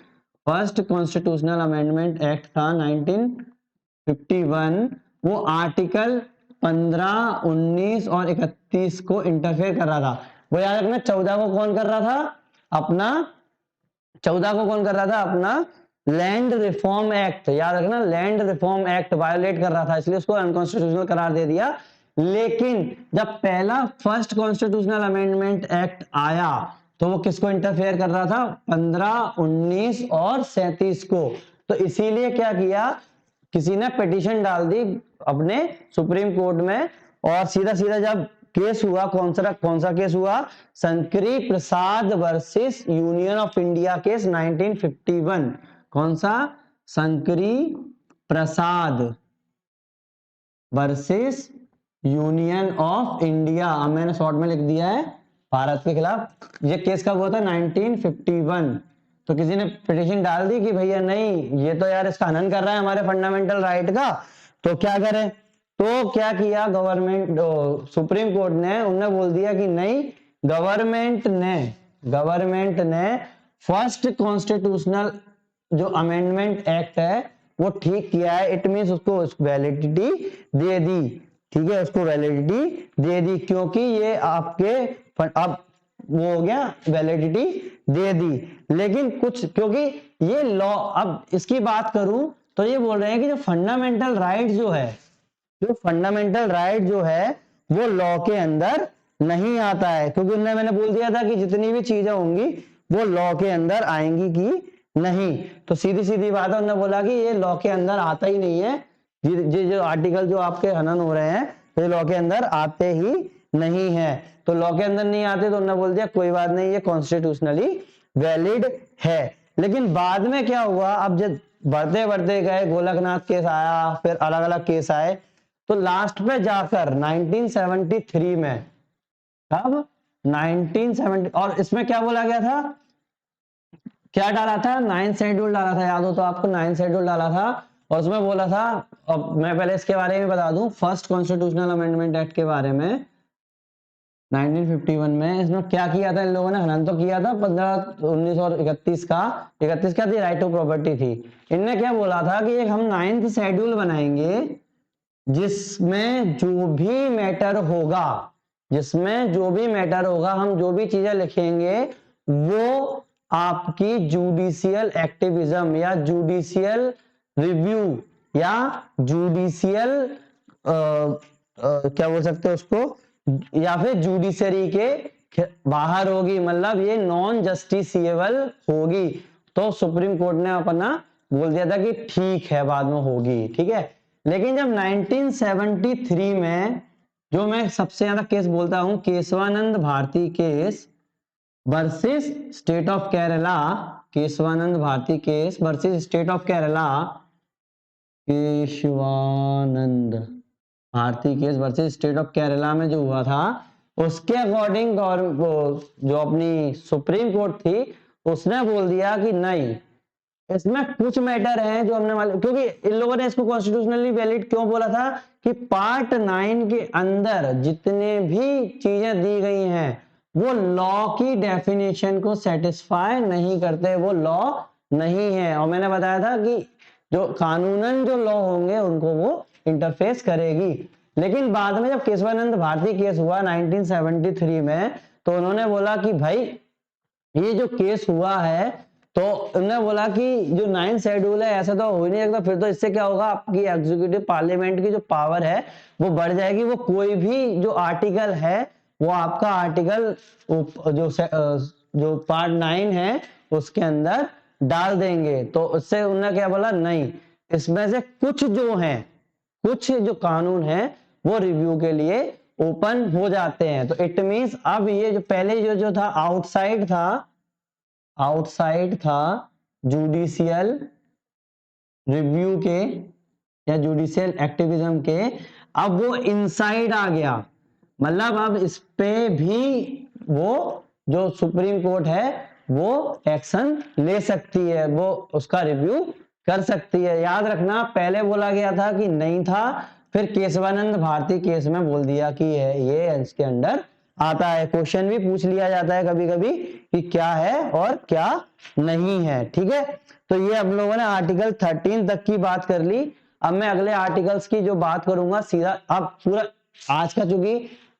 फर्स्ट कॉन्स्टिट्यूशनल अमेंडमेंट एक्ट था 1951, वो आर्टिकल 15, 19 और 31 को इंटरफेयर कर रहा था। वो याद रखना, 14 को कौन कर रहा था अपना, 14 को कौन कर रहा था अपना, लैंड रिफॉर्म एक्ट, याद रखना, लैंड रिफॉर्म एक्ट वायोलेट कर रहा था, इसलिए उसको अनकॉन्स्टिट्यूशनल करार दे दिया। लेकिन जब पहला फर्स्ट कॉन्स्टिट्यूशनल अमेंडमेंट एक्ट आया तो वो किसको इंटरफेयर कर रहा था, 15, 19 और 37 को। तो इसीलिए क्या किया, किसी ने पिटीशन डाल दी अपने सुप्रीम कोर्ट में, और सीधा सीधा जब केस हुआ, कौन सा केस हुआ, Shankari Prasad versus Union of India case 1951। कौन सा, Shankari Prasad versus Union of India, अब मैंने शॉर्ट में लिख दिया है, भारत के खिलाफ। ये केस कब हुआ था, 1951। तो किसी ने पिटीशन डाल दी कि भैया नहीं, ये तो यार इसका हनन कर रहा है हमारे फंडामेंटल राइट का, तो क्या करें। तो क्या किया गवर्नमेंट, सुप्रीम कोर्ट ने, उन्होंने बोल दिया कि नहीं, गवर्नमेंट ने फर्स्ट कॉन्स्टिट्यूशनल जो अमेंडमेंट एक्ट है वो ठीक किया है। इट मींस उसको वैलिडिटी दे दी, ठीक है, उसको वैलिडिटी दे दी, क्योंकि ये आपके अब वो हो गया, वैलिडिटी दे दी। लेकिन कुछ, क्योंकि ये लॉ, अब इसकी बात करूं तो ये बोल रहे हैं कि जो फंडामेंटल राइट जो है, जो फंडामेंटल राइट जो है वो लॉ के अंदर नहीं आता है, क्योंकि उन्होंने, मैंने बोल दिया था कि जितनी भी चीजें होंगी वो लॉ के अंदर आएंगी कि नहीं। तो सीधी सीधी बात है, उन्होंने बोला कि ये लॉ के अंदर आता ही नहीं है, ये जो आर्टिकल जो आपके हनन हो रहे हैं तो ये लॉ के अंदर आते ही नहीं है। तो लॉ के अंदर नहीं आते तो उन्होंने बोल दिया कोई बात नहीं, ये कॉन्स्टिट्यूशनली वैलिड है। लेकिन बाद में क्या हुआ, अब जब बढ़ते बढ़ते गए, गोलकनाथ केस आया, फिर अलग अलग केस आए, तो लास्ट पे जाकर 1973 में, अब 1970, और इसमें क्या बोला गया था, क्या डाला था, 9 शेड्यूल डाला था, याद हो तो आपको, 9 शेड्यूल डाला था, और उसमें बोला था, अब मैं पहले इसके बारे में बता दूं, फर्स्ट कॉन्स्टिट्यूशनल अमेंडमेंट एक्ट के बारे में 1951 में, इसमें क्या किया था इन लोगों ने, हनन तो किया था 15, 19 और 31 का, 31 का थी राइट टू प्रॉपर्टी थी। इनने क्या बोला था कि एक हम 9th शेड्यूल बनाएंगे जिसमें जो भी मैटर होगा, जिसमें जो भी मैटर होगा, हम जो भी चीजें लिखेंगे वो आपकी जुडिशियल एक्टिविज्म या जुडिशियल रिव्यू या जुडिशियल क्या बोल सकते हैं उसको, या फिर जुडिशरी के बाहर होगी, मतलब ये नॉन जस्टिसिएबल होगी। तो सुप्रीम कोर्ट ने अपना बोल दिया था कि ठीक है, बाद में होगी, ठीक है। लेकिन जब 1973 में, जो मैं सबसे ज्यादा केस बोलता हूं, Keshavananda Bharati case versus state of Kerala, Keshavananda Bharati case versus state of Kerala, Keshavananda Bharati case versus state of Kerala में जो हुआ था, उसके अकॉर्डिंग जो अपनी सुप्रीम कोर्ट थी उसने बोल दिया कि नहीं, इसमें कुछ मैटर हैं जो हमने मालूम, क्योंकि इन लोगों ने इसको कॉन्स्टिट्यूशनली वैलिड क्यों बोला था कि पार्ट 9 के अंदर जितने भी चीजें दी गई हैं वो लॉ की डेफिनेशन को सेटिस्फाई नहीं करते, वो लॉ नहीं है। और मैंने बताया था कि जो कानूनन जो लॉ होंगे उनको वो इंटरफेस करेगी। लेकिन बाद में जब केशवानंद भारती केस हुआ 1973 में, तो उन्होंने बोला कि भाई ये जो केस हुआ है, तो उन्होंने बोला कि जो 9 शेड्यूल है ऐसा तो हो ही नहीं सकता, फिर तो इससे क्या होगा, आपकी एग्जीक्यूटिव पार्लियामेंट की जो पावर है वो बढ़ जाएगी, वो कोई भी जो आर्टिकल है वो आपका आर्टिकल जो पार्ट 9 है उसके अंदर डाल देंगे। तो उससे उन्होंने क्या बोला, नहीं, इसमें से कुछ जो है, कुछ जो कानून है वो रिव्यू के लिए ओपन हो जाते हैं। तो इट मींस अब ये जो पहले जो था आउटसाइड था जुडिशियल रिव्यू के या जुडिशियल एक्टिविज्म के, अब वो इनसाइड आ गया, मतलब अब इस पे भी वो जो सुप्रीम कोर्ट है वो एक्शन ले सकती है, वो उसका रिव्यू कर सकती है। याद रखना, पहले बोला गया था कि नहीं था, फिर केशवानंद भारती केस में बोल दिया कि ये इसके अंडर आता है। क्वेश्चन भी पूछ लिया जाता है कभी कभी कि क्या है और क्या नहीं है, ठीक है। तो ये हम लोगों ने आर्टिकल 13 तक की बात कर ली। अब मैं अगले आर्टिकल्स की जो बात करूंगा सीधा, अब पूरा आज का चूंकि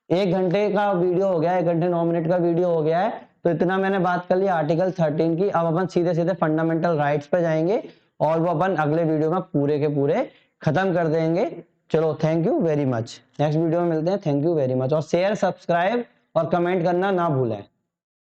1 घंटे का वीडियो हो गया, 1 घंटे 9 मिनट का वीडियो हो गया है, तो इतना मैंने बात कर ली आर्टिकल 13 की। अब अपन सीधे सीधे फंडामेंटल राइट्स पे जाएंगे और वो अपन अगले वीडियो में पूरे के पूरे खत्म कर देंगे। चलो, thank you very much, next video में मिलते हैं। थैंक यू वेरी मच, और शेयर, सब्सक्राइब और कमेंट करना ना भूलें।